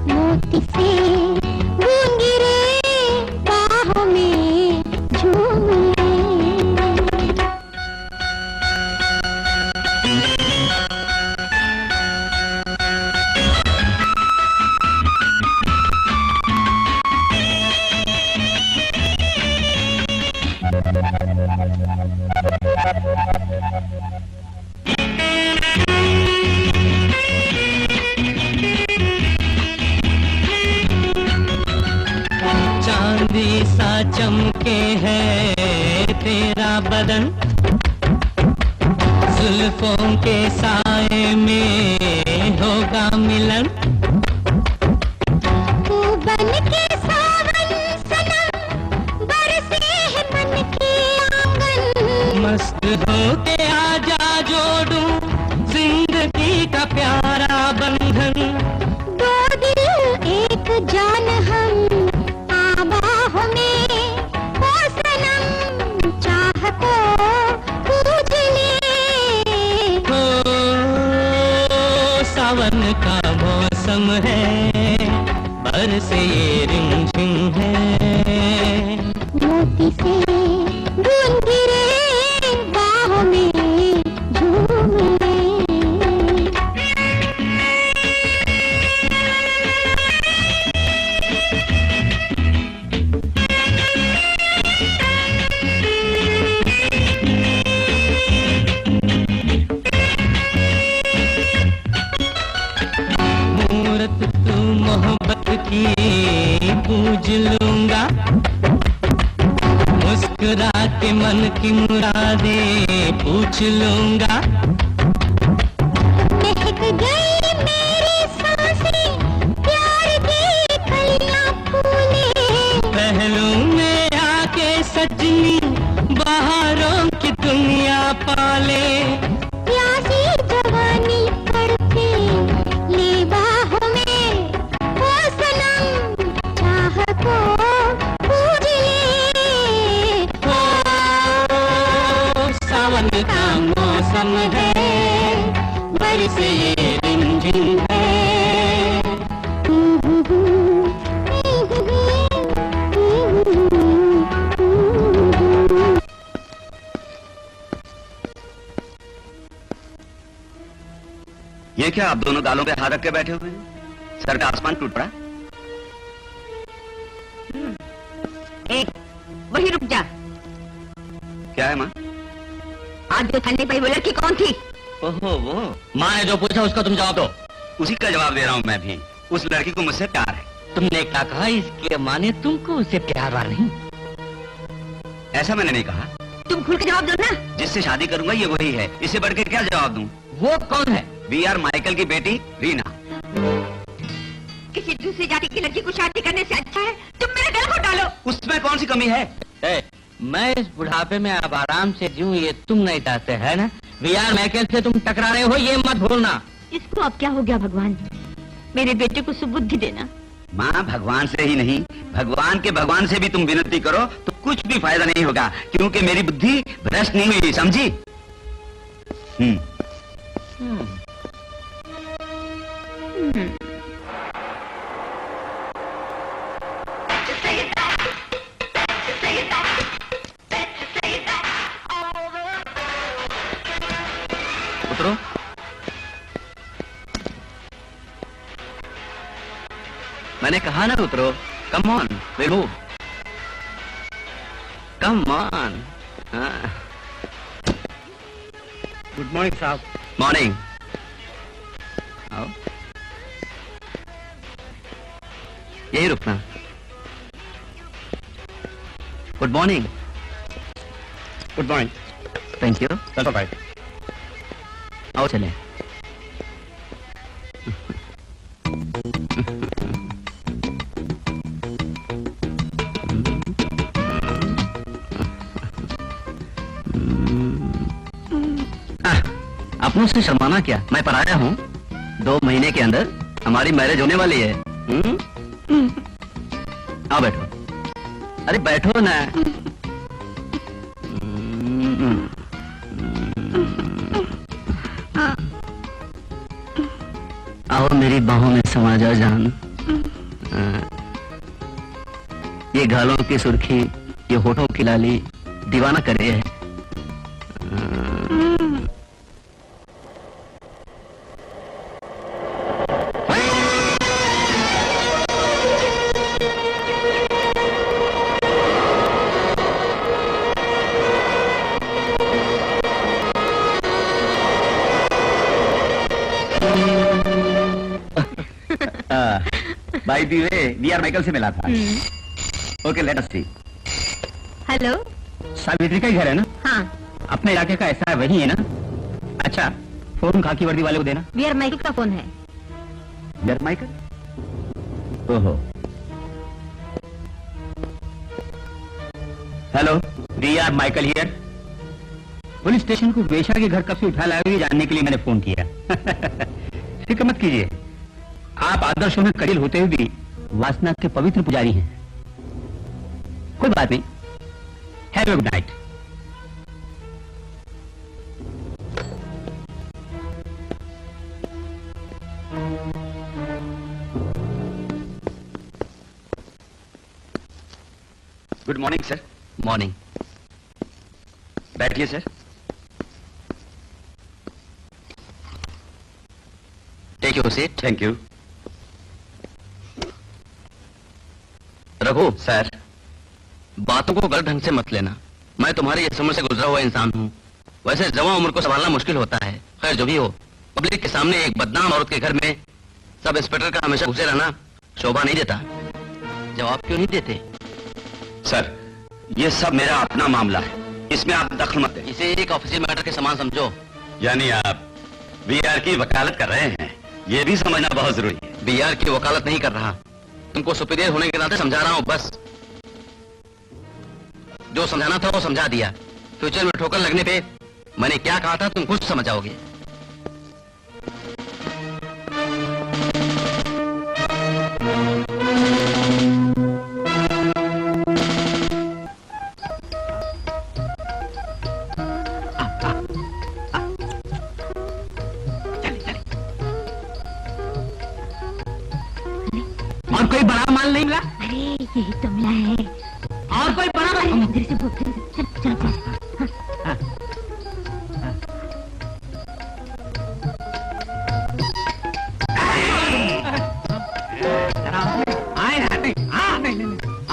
S5: मोती से बूंद गिरे बाहों में झूम ले।
S6: चांदी सा चमके है तेरा बदन, जुल्फों के साए में होगा मिलन।
S5: तू बन के सावन सनम, बरसे है मन के आंगन।
S6: मस्त होके आजा जोड़ूं जिंदगी का प्यारा बंधन।
S5: दो दिल एक जान हम, आबाहों में वो सनम, चाह को पूज ले।
S6: हो सावन का मौसम है, बरसे ये रिमझिम है,
S5: मोती से बूंद गिरे बाहों में झूम ले।
S6: मूरत तू मोहब्बत की पूज लूंगा, मुस्कुरा के मन की मुरादे पूछ लूंगा।
S5: महक गई
S1: ये क्या आप दोनों गालों पे हाथ रख के बैठे हुए हैं? सर का आसमान टूट पड़ा?
S4: वही रुक जा।
S1: क्या है माँ?
S4: आज जो थाने पर वो लड़की कौन थी?
S1: ओहो वो,
S2: माँ ने जो पूछा उसका तुम जवाब दो।
S1: उसी का जवाब दे रहा हूँ मैं भी। उस लड़की को मुझसे प्यार है।
S2: तुमने क्या कहा? इसके माने तुमको उससे प्यार वार नहीं?
S1: ऐसा मैंने नहीं कहा।
S4: तुम खुल के जवाब दो ना।
S1: जिससे शादी करूंगा ये वही है, इससे बढ़ के क्या जवाब दूं?
S2: वो कौन है?
S1: VR माइकल की बेटी रीना।
S4: किसी दूसरी जाति की लड़की को शादी करने से अच्छा है तुम मेरे गल को डालो।
S1: उसमें कौन सी कमी है?
S2: मैं इस बुढ़ापे में अब आराम से जीऊं ये तुम नहीं चाहते है ना? VR माइकल से तुम टकरा रहे हो ये मत भूलना।
S4: इसको अब क्या हो गया भगवान? मेरे बेटे को सुबुद्धि देना।
S1: माँ भगवान से ही नहीं, भगवान के भगवान से भी तुम विनती करो तो कुछ भी फायदा नहीं होगा, क्योंकि मेरी बुद्धि भ्रष्ट नहीं हुई, समझी?
S3: उतरो। मैंने कहा ना उतरो। Come on, will move. Come on.
S2: Good morning साहब।
S3: मॉर्निंग। आओ, यही रुकना। Good morning.
S2: Good morning.
S3: Thank you.
S2: चलो भाई।
S3: आओ चले। अपनों से शर्माना क्या? मैं पराया हूँ। 2 महीने के अंदर हमारी मैरिज होने वाली है। आओ बैठो। अरे बैठो ना। आओ मेरी बाहों में समा जा जान। ये गालों की सुर्खी, ये होठों की लाली दीवाना करे है।
S1: By the way, VR Michael से मिला था। ओके, लेट अस सी।
S4: हेलो,
S2: सावित्री का ही घर है ना?
S4: हाँ।
S2: अपने इलाके का ऐसा है वही है ना? अच्छा, फोन खाकी वर्दी वाले को देना।
S4: VR माइकल का फोन है।
S1: VR Michael? ओहो।
S2: Hello, VR Michael here. Police station को वेशा के घर कब से उठा लाए जानने के लिए मैंने फोन किया। फिक्र मत कीजिए, आप आदर्शों में करील होते हुए भी वासना के पवित्र पुजारी हैं। कोई बात नहीं। Have a good night.
S1: Good morning sir.
S3: Morning.
S1: बैठिए sir.
S3: Take your seat.
S1: Thank you.
S3: Raghu
S1: sir,
S3: बातों को गलत ढंग से मत लेना। मैं तुम्हारी इस उम्र से गुजरा हुआ इंसान हूँ। वैसे जवान उम्र को संभालना मुश्किल होता है। खैर जो भी हो, पब्लिक के सामने एक बदनाम औरत के घर में सब इंस्पेक्टर का हमेशा घुसे रहना शोभा नहीं देता। जवाब क्यों नहीं देते?
S1: सर, ये सब मेरा अपना मामला है, इसमें आप दखल मत दें।
S3: इसे एक ऑफिशियल मैटर के समान समझो।
S1: यानी आप VR की वकालत कर रहे हैं, ये भी समझना बहुत जरूरी है।
S3: VR की वकालत नहीं कर रहा, तुमको सुपीरियर होने के नाते समझा रहा हूँ बस। जो समझाना था वो समझा दिया। फ्यूचर में ठोकर लगने पे मैंने क्या कहा था तुम खुद समझ जाओगे।
S2: और कोई बड़ा माल नहीं मिला?
S4: अरे यही तो मिला है।
S2: और कोई बड़ा माल?
S4: अंदर से बोलते हैं। चल चल चल।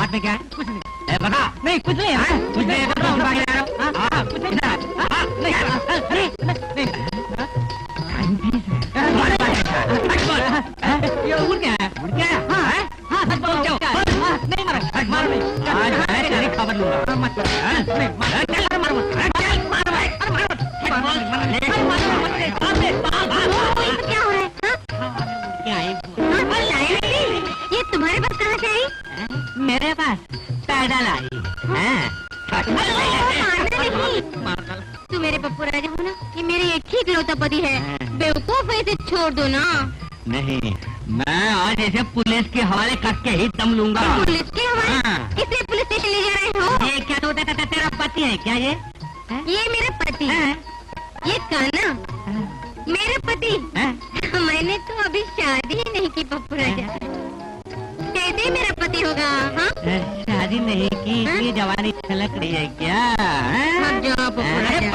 S2: हाथ में क्या है? कुछ नहीं। बता। नहीं कुछ नहीं है। कुछ नहीं है तो छुपा के ला रहा हूँ। कुछ नहीं। ये उड़ क्या है? उड़ क्या है? हाँ सच बोलो। नहीं मारो। मारो नहीं। आज मैं तेरी खबर लूंगा। मत करो। नहीं मारो। चल मारो मत। चल मारो भाई। मारो।
S5: क्या हो रहा है?
S2: क्या है?
S5: ये तुम्हारे पास कहाँ से आई?
S2: मेरे पास पैदल आई।
S5: तू मेरे पप्पू राजा हो ना, ये मेरे एक ही इकलौता पति है। बेवकूफ है, इसे छोड़ दो ना।
S2: नहीं, मैं आज ऐसे पुलिस के हवाले करके ही दम लूंगा।
S5: पुलिस के हवाले? किसे पुलिस स्टेशन ले जा रहे हो?
S2: ये क्या तो तेरा पति है क्या ये?
S5: ये मेरा पति है। ये काना मेरा पति। मैंने तो अभी शादी ही नहीं की पप्पू राजा, कैसे मेरा पति होगा? हाँ
S2: शादी नहीं की, ये जवानी छलक रही है क्या?
S5: अब जाओ पप्पू राजा।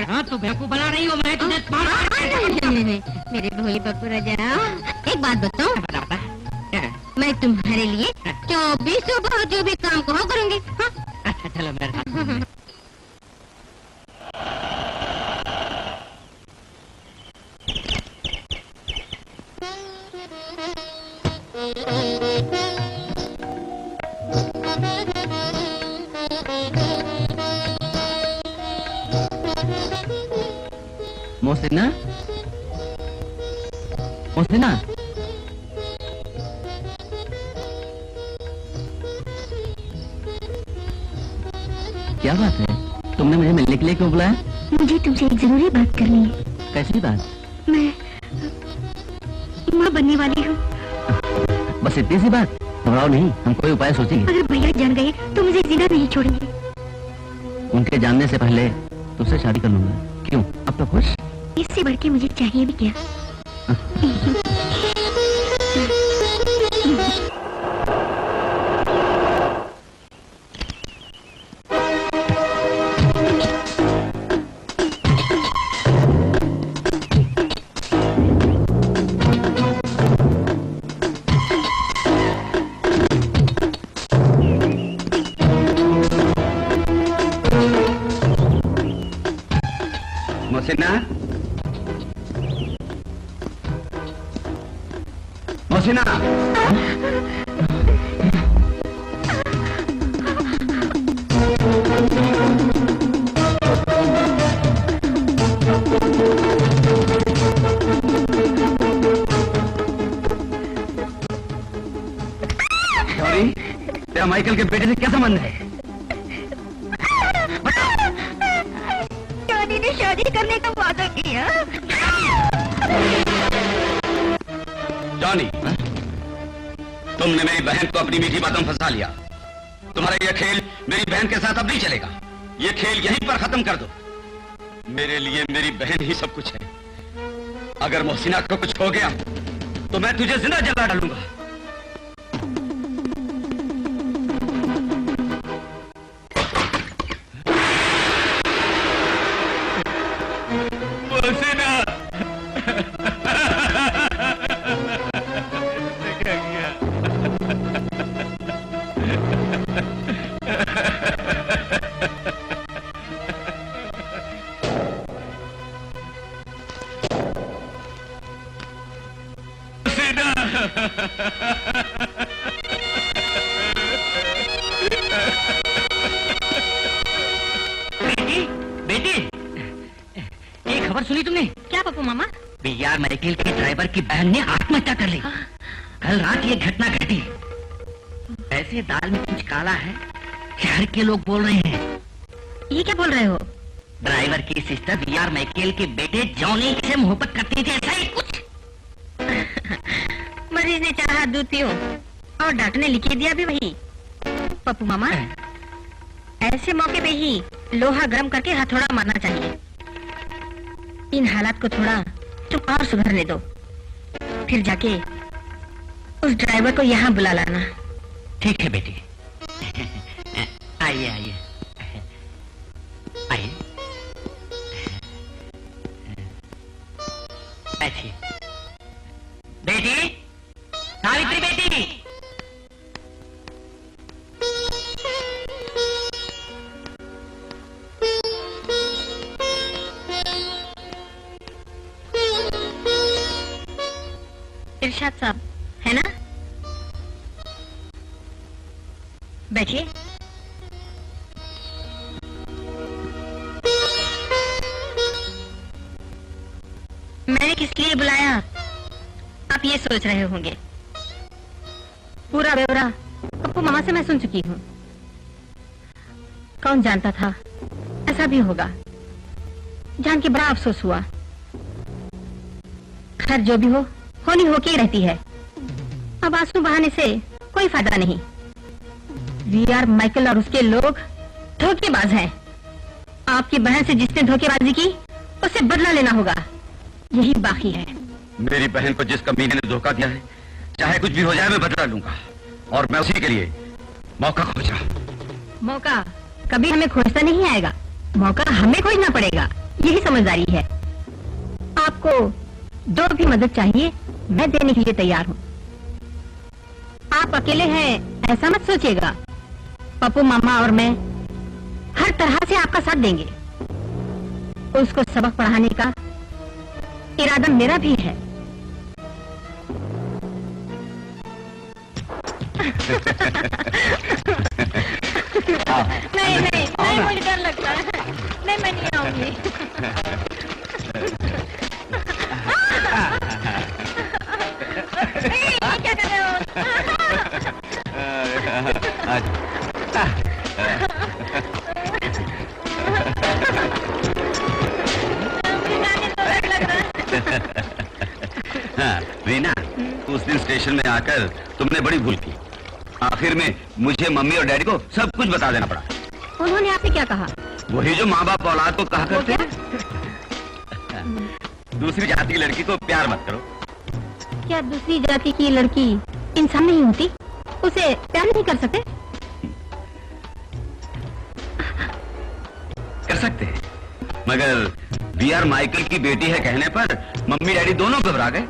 S2: हाँ तो बेवकूफ बना रही हो, मैं तुझे
S5: नहीं, मेरे भोले पप्पू राजा, एक बात बताऊं? मैं तुम्हारे लिए 24 सुबह जो भी काम कहो करूंगी। हाँ?
S2: अच्छा चलो मेरे साथ।
S3: मोहसिना, मोहसिना, क्या बात है? तुमने मुझे मिलने के लिए क्यों बुलाया?
S5: मुझे तुमसे एक जरूरी बात करनी है।
S3: कैसी बात?
S5: मैं माँ बनने वाली हूँ।
S3: बस इतनी सी बात? घबराओ नहीं, हम कोई उपाय सोचेंगे।
S5: अगर भैया जान गए तो मुझे जिंदा नहीं छोड़ेंगे।
S3: उनके जानने से पहले तुझसे शादी कर लूंगा। क्यों, अब तो खुश?
S5: इससे बढ़ के मुझे चाहिए भी क्या?
S1: मोहसिना, मोहसिना, सॉरी, तेरा माइकल के बेटे से क्या संबंध है?
S5: जॉनी ने शादी करने का वादा किया।
S1: जॉनी, तुमने मेरी बहन को अपनी मीठी बातों में फंसा लिया। तुम्हारा यह खेल मेरी बहन के साथ अब नहीं चलेगा। यह खेल यहीं पर खत्म कर दो। मेरे लिए मेरी बहन ही सब कुछ है। अगर मोहसिना को कुछ हो गया तो मैं तुझे जिंदा जला डालूंगा। मोहसिना,
S2: बेटी, ये खबर सुनी तुमने?
S5: क्या पप्पू मामा?
S2: बीआर माइकल के ड्राइवर की बहन ने आत्महत्या कर ली। कल रात ये घटना घटी। ऐसे दाल में कुछ काला है, शहर के लोग बोल रहे हैं।
S5: ये क्या बोल रहे हो?
S2: ड्राइवर की सिस्टर बीआर माइकल के बेटे जॉनी से मोहब्बत करती थी, ऐसा ही कुछ।
S5: मरीज ने चाहा दूध पियो और डॉक्टर ने लिख दिया भी वही। पप्पू मामा, ऐसे मौके पे ही लोहा गर्म करके हथौड़ा मारना चाहिए। इन हालात को थोड़ा तुम और सुधरने दो, फिर जाके उस ड्राइवर को यहाँ बुला लाना।
S2: ठीक है बेटी। आइए आइए आइए, बैठिए। बेटी,
S5: इरशाद साहब है ना? बैठिए। मैंने किस लिए बुलाया आप ये सोच रहे होंगे।
S4: पूरा ब्यौरा पप्पू मामा से मैं सुन चुकी हूँ। कौन जानता था ऐसा भी होगा। जान के बड़ा अफसोस हुआ। खैर जो भी हो, होनी होके ही रहती है। अब आंसू बहाने से कोई फायदा नहीं। वीआर माइकल और उसके लोग धोखेबाज हैं। आपकी बहन से जिसने धोखेबाजी की उसे बदला लेना होगा, यही बाकी है।
S1: मेरी बहन को जिस कमीने ने धोखा दिया है, चाहे कुछ भी हो जाए मैं बदला लूंगा। और मैं उसी के लिए मौका खोज रहा हूं।
S4: मौका कभी हमें खोजता नहीं आएगा, मौका हमें खोजना पड़ेगा, यही समझदारी है। आपको जो भी मदद चाहिए मैं देने के लिए तैयार हूँ। आप अकेले हैं ऐसा मत सोचिएगा। पप्पू मामा और मैं हर तरह से आपका साथ देंगे। उसको सबक पढ़ाने का इरादा मेरा भी है।
S5: नहीं नहीं नहीं, मुझे डर लगता है। नहीं, मैं नहीं आऊंगी। ये क्या कर रहे हो? मुझे जाने दो, डर लग रहा है।
S1: हाँ, रीना, उस दिन स्टेशन में आकर तुमने बड़ी भूल की। आखिर में मुझे मम्मी और डैडी को सब कुछ बता देना पड़ा।
S4: उन्होंने आपसे क्या कहा?
S1: वही जो माँ बाप औलाद को कहा करते हैं, दूसरी जाति की लड़की को प्यार मत करो।
S4: क्या दूसरी जाति की लड़की इंसान नहीं होती? उसे प्यार नहीं कर सकते?
S1: कर सकते हैं, मगर वीआर माइकल की बेटी है कहने पर मम्मी डैडी दोनों घबरा गए।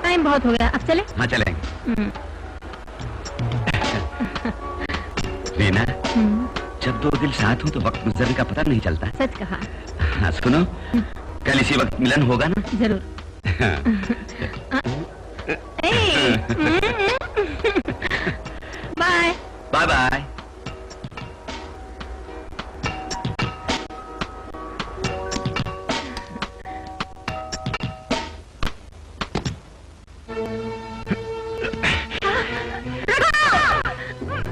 S4: टाइम बहुत हो गया, अब चले?
S1: हाँ चलेंगे। रीना, जब दो दिल साथ हो तो वक्त गुजरने का पता नहीं चलता।
S4: सच कहा।
S1: हाँ सुनो, कल इसी वक्त मिलन होगा ना?
S4: जरूर। Bye
S1: bye bye.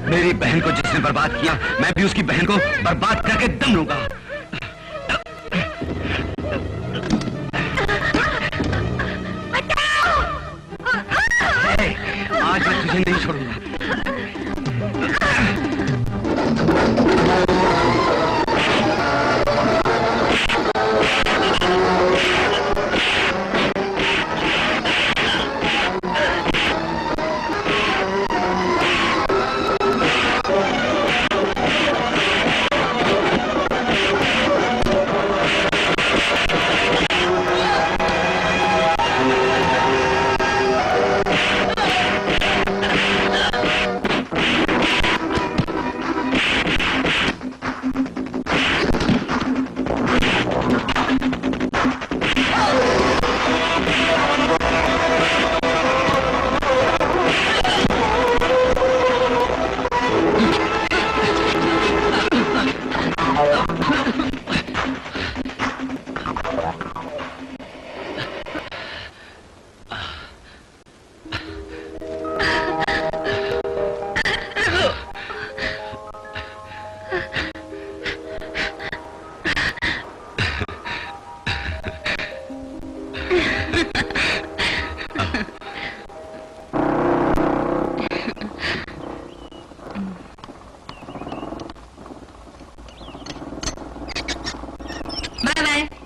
S1: मेरी बहन को जिसने बर्बाद किया, मैं भी उसकी बहन को बर्बाद करके दम लूंगा। आज मैं तुझे नहीं छोड़ूंगा।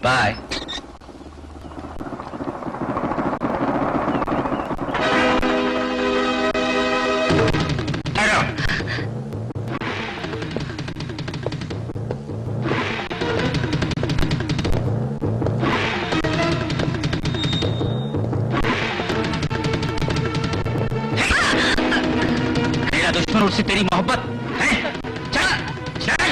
S1: बाय।
S2: तेरा दुश्मन उससे तेरी मोहब्बत है। चल चल।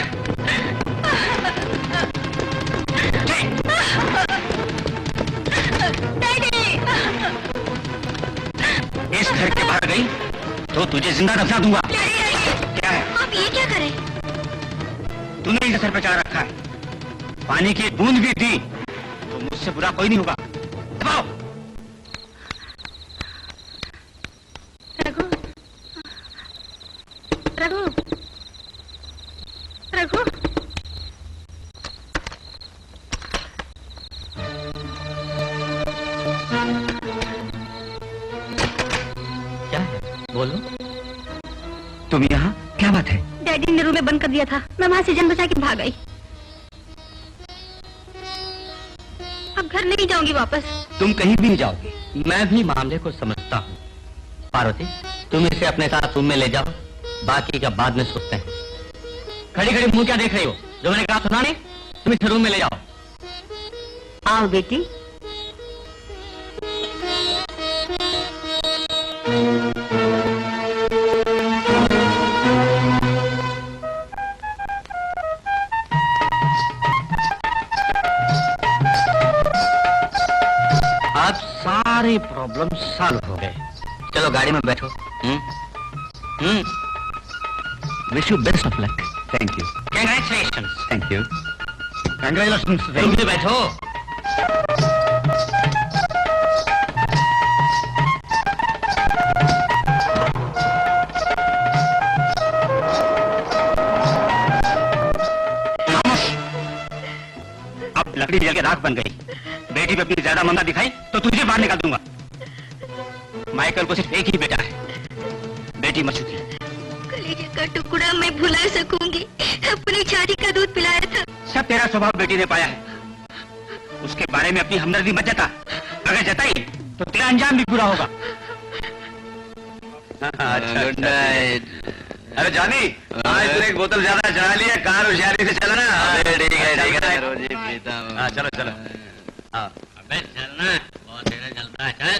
S1: घर के बाहर गई तो तुझे जिंदा दफना दूंगा। क्या है?
S5: आप ये क्या करें?
S1: तूने इसे सर पे चढ़ा रखा है, पानी की बूंद भी दी तो मुझसे बुरा कोई नहीं होगा। दबाओ।
S5: रघु, रघु, रघु,
S2: क्या है? बोलो।
S1: तुम यहाँ? क्या बात है?
S4: डैडी ने रूम में बंद कर दिया था, मैं वहाँ से जान बचा के भाग गई। अब घर नहीं जाऊंगी वापस।
S2: तुम कहीं भी नहीं जाओगी, मैं भी मामले को समझता हूँ। पार्वती, तुम इसे अपने साथ रूम में ले जाओ, बाकी का बाद में सोचते हैं। खड़ी खड़ी मुंह क्या देख रही हो? जो मैंने कहा सुना नहीं? तुम इसे रूम में ले जाओ।
S4: आओ बेटी।
S2: अब सारे प्रॉब्लम सॉल्व हो गए। चलो गाड़ी में बैठो। Wish you best of luck.
S1: Thank you.
S2: Congratulation.
S1: Thank you.
S3: Congratulation.
S2: तुम भी बैठो।
S1: अब लकड़ी जल के राख बन गई। बेटी पे अपनी ज्यादा ममता दिखाई तो तुझे बाहर निकाल दूंगा। माइकल को सिर्फ एक ही बेटा है, बेटी मर चुकी।
S5: कलेजे का टुकड़ा मैं भुला सकूंगी, अपनी छाती का दूध पिलाया था।
S1: सब तेरा स्वभाव बेटी ने पाया है, उसके बारे में अपनी हमदर्दी मत जता। अगर जताई तो तेरा अंजाम भी बुरा होगा।
S3: Good night.
S1: अरे जानी, आज तूने एक बोतल ज्यादा चढ़ा ली है, कार होशियारी से चला ना।
S3: ठीक है
S1: ठीक है।
S3: रोज ही पीता हूँ।
S1: हाँ चलो चलो। हाँ
S2: अबे चलना, बहुत देर चलता है। चल।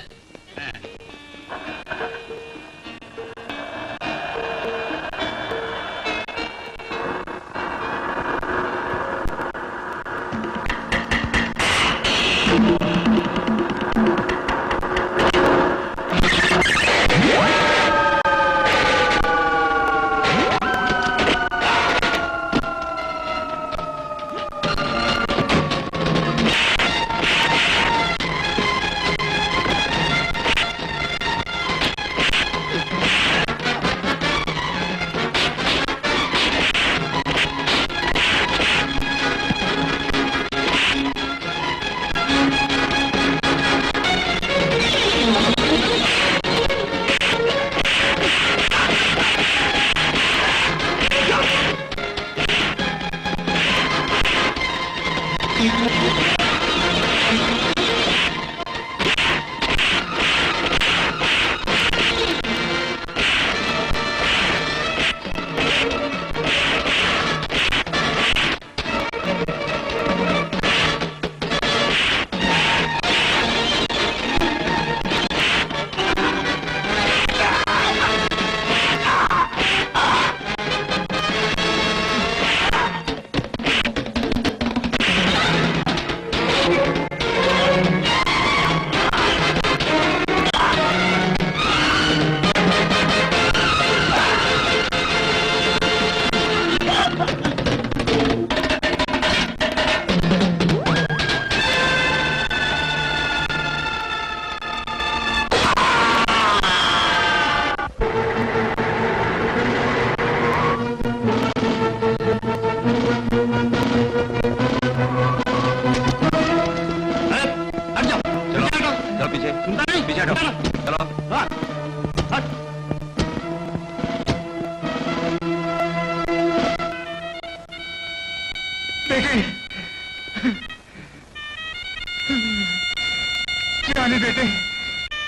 S1: जानी बेटे,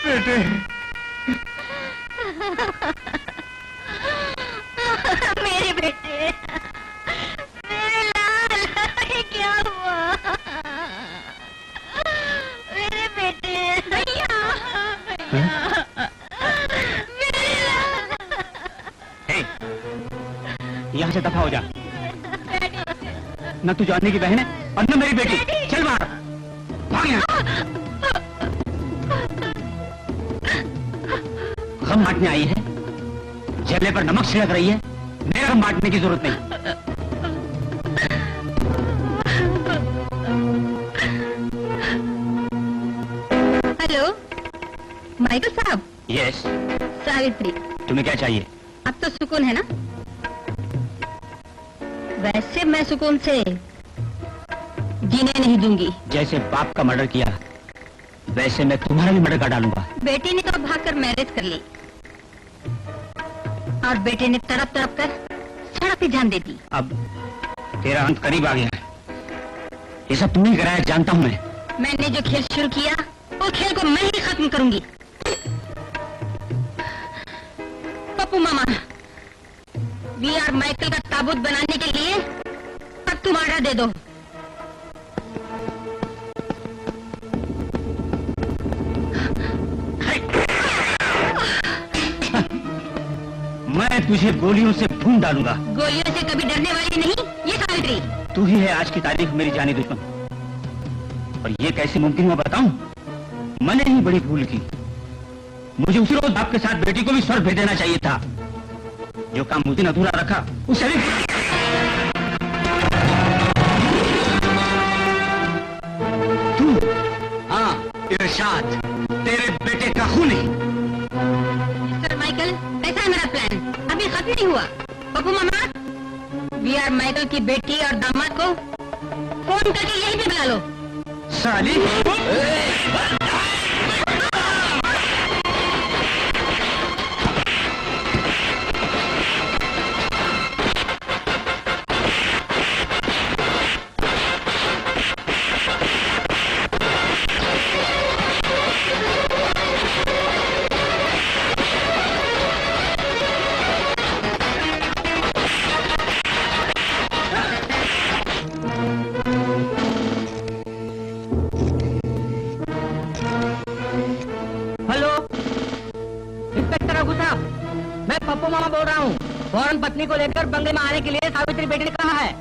S1: बेटे।
S5: मेरे बेटे, मेरे लाल, ये क्या हुआ? मेरे बेटे, भैया, मेरे लाल।
S1: यहाँ से दफा हो जा। न तू जानने की बहन है और न मेरी बेटी। चल बाहर, भाग यहाँ।
S2: गम बांटने आई है, जले पर नमक छिड़क रही है। मेरा गम बांटने की जरूरत नहीं।
S4: हेलो माइकल साहब।
S2: यस,
S4: सावित्री।
S2: तुम्हें क्या चाहिए?
S4: अब तो सुकून है ना? वैसे मैं सुकून से जीने नहीं दूंगी।
S2: जैसे बाप का मर्डर किया, वैसे मैं तुम्हारा भी मर्डर कर डालूंगा।
S4: बेटी ने तो भागकर मैरिज कर ली और बेटे ने तड़प तड़प कर सड़क पे जान दे दी।
S2: अब तेरा अंत करीब आ गया है। ये सब तुमने कराया, जानता हूं मैं।
S4: मैंने जो खेल शुरू किया, वो खेल को मैं ही खत्म करूंगी। पप्पू मामा, वी आर माइकल का ताबूत बनाने के लिए अब तुम ऑर्डर दे दो।
S2: मैं तुझे गोलियों से भून डालूंगा।
S4: गोलियों से कभी डरने वाली नहीं ये सावित्री।
S2: तू ही है आज की तारीख मेरी जानी दुश्मन। और ये कैसे मुमकिन हुआ बताऊं? मैंने ही बड़ी भूल की। मुझे उसी रोज बाप के साथ बेटी को भी स्वर्ग भेज देना चाहिए था। जो काम मुझे अधूरा रखा उसे भी। तू? हाँ, इरशाद, तेरे बेटे का खूनी।
S4: मिस्टर माइकल, ऐसा है मेरा प्लान, अभी खत्म नहीं हुआ। पप्पू मामा, वी आर माइकल की बेटी और दामाद को फोन करके यहीं पे बुला लो।
S2: साली।
S6: मैं पप्पू मामा बोल रहा हूँ। फौरन पत्नी को लेकर बंगले में आने के लिए सावित्री बेटी ने कहा है।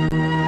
S3: है।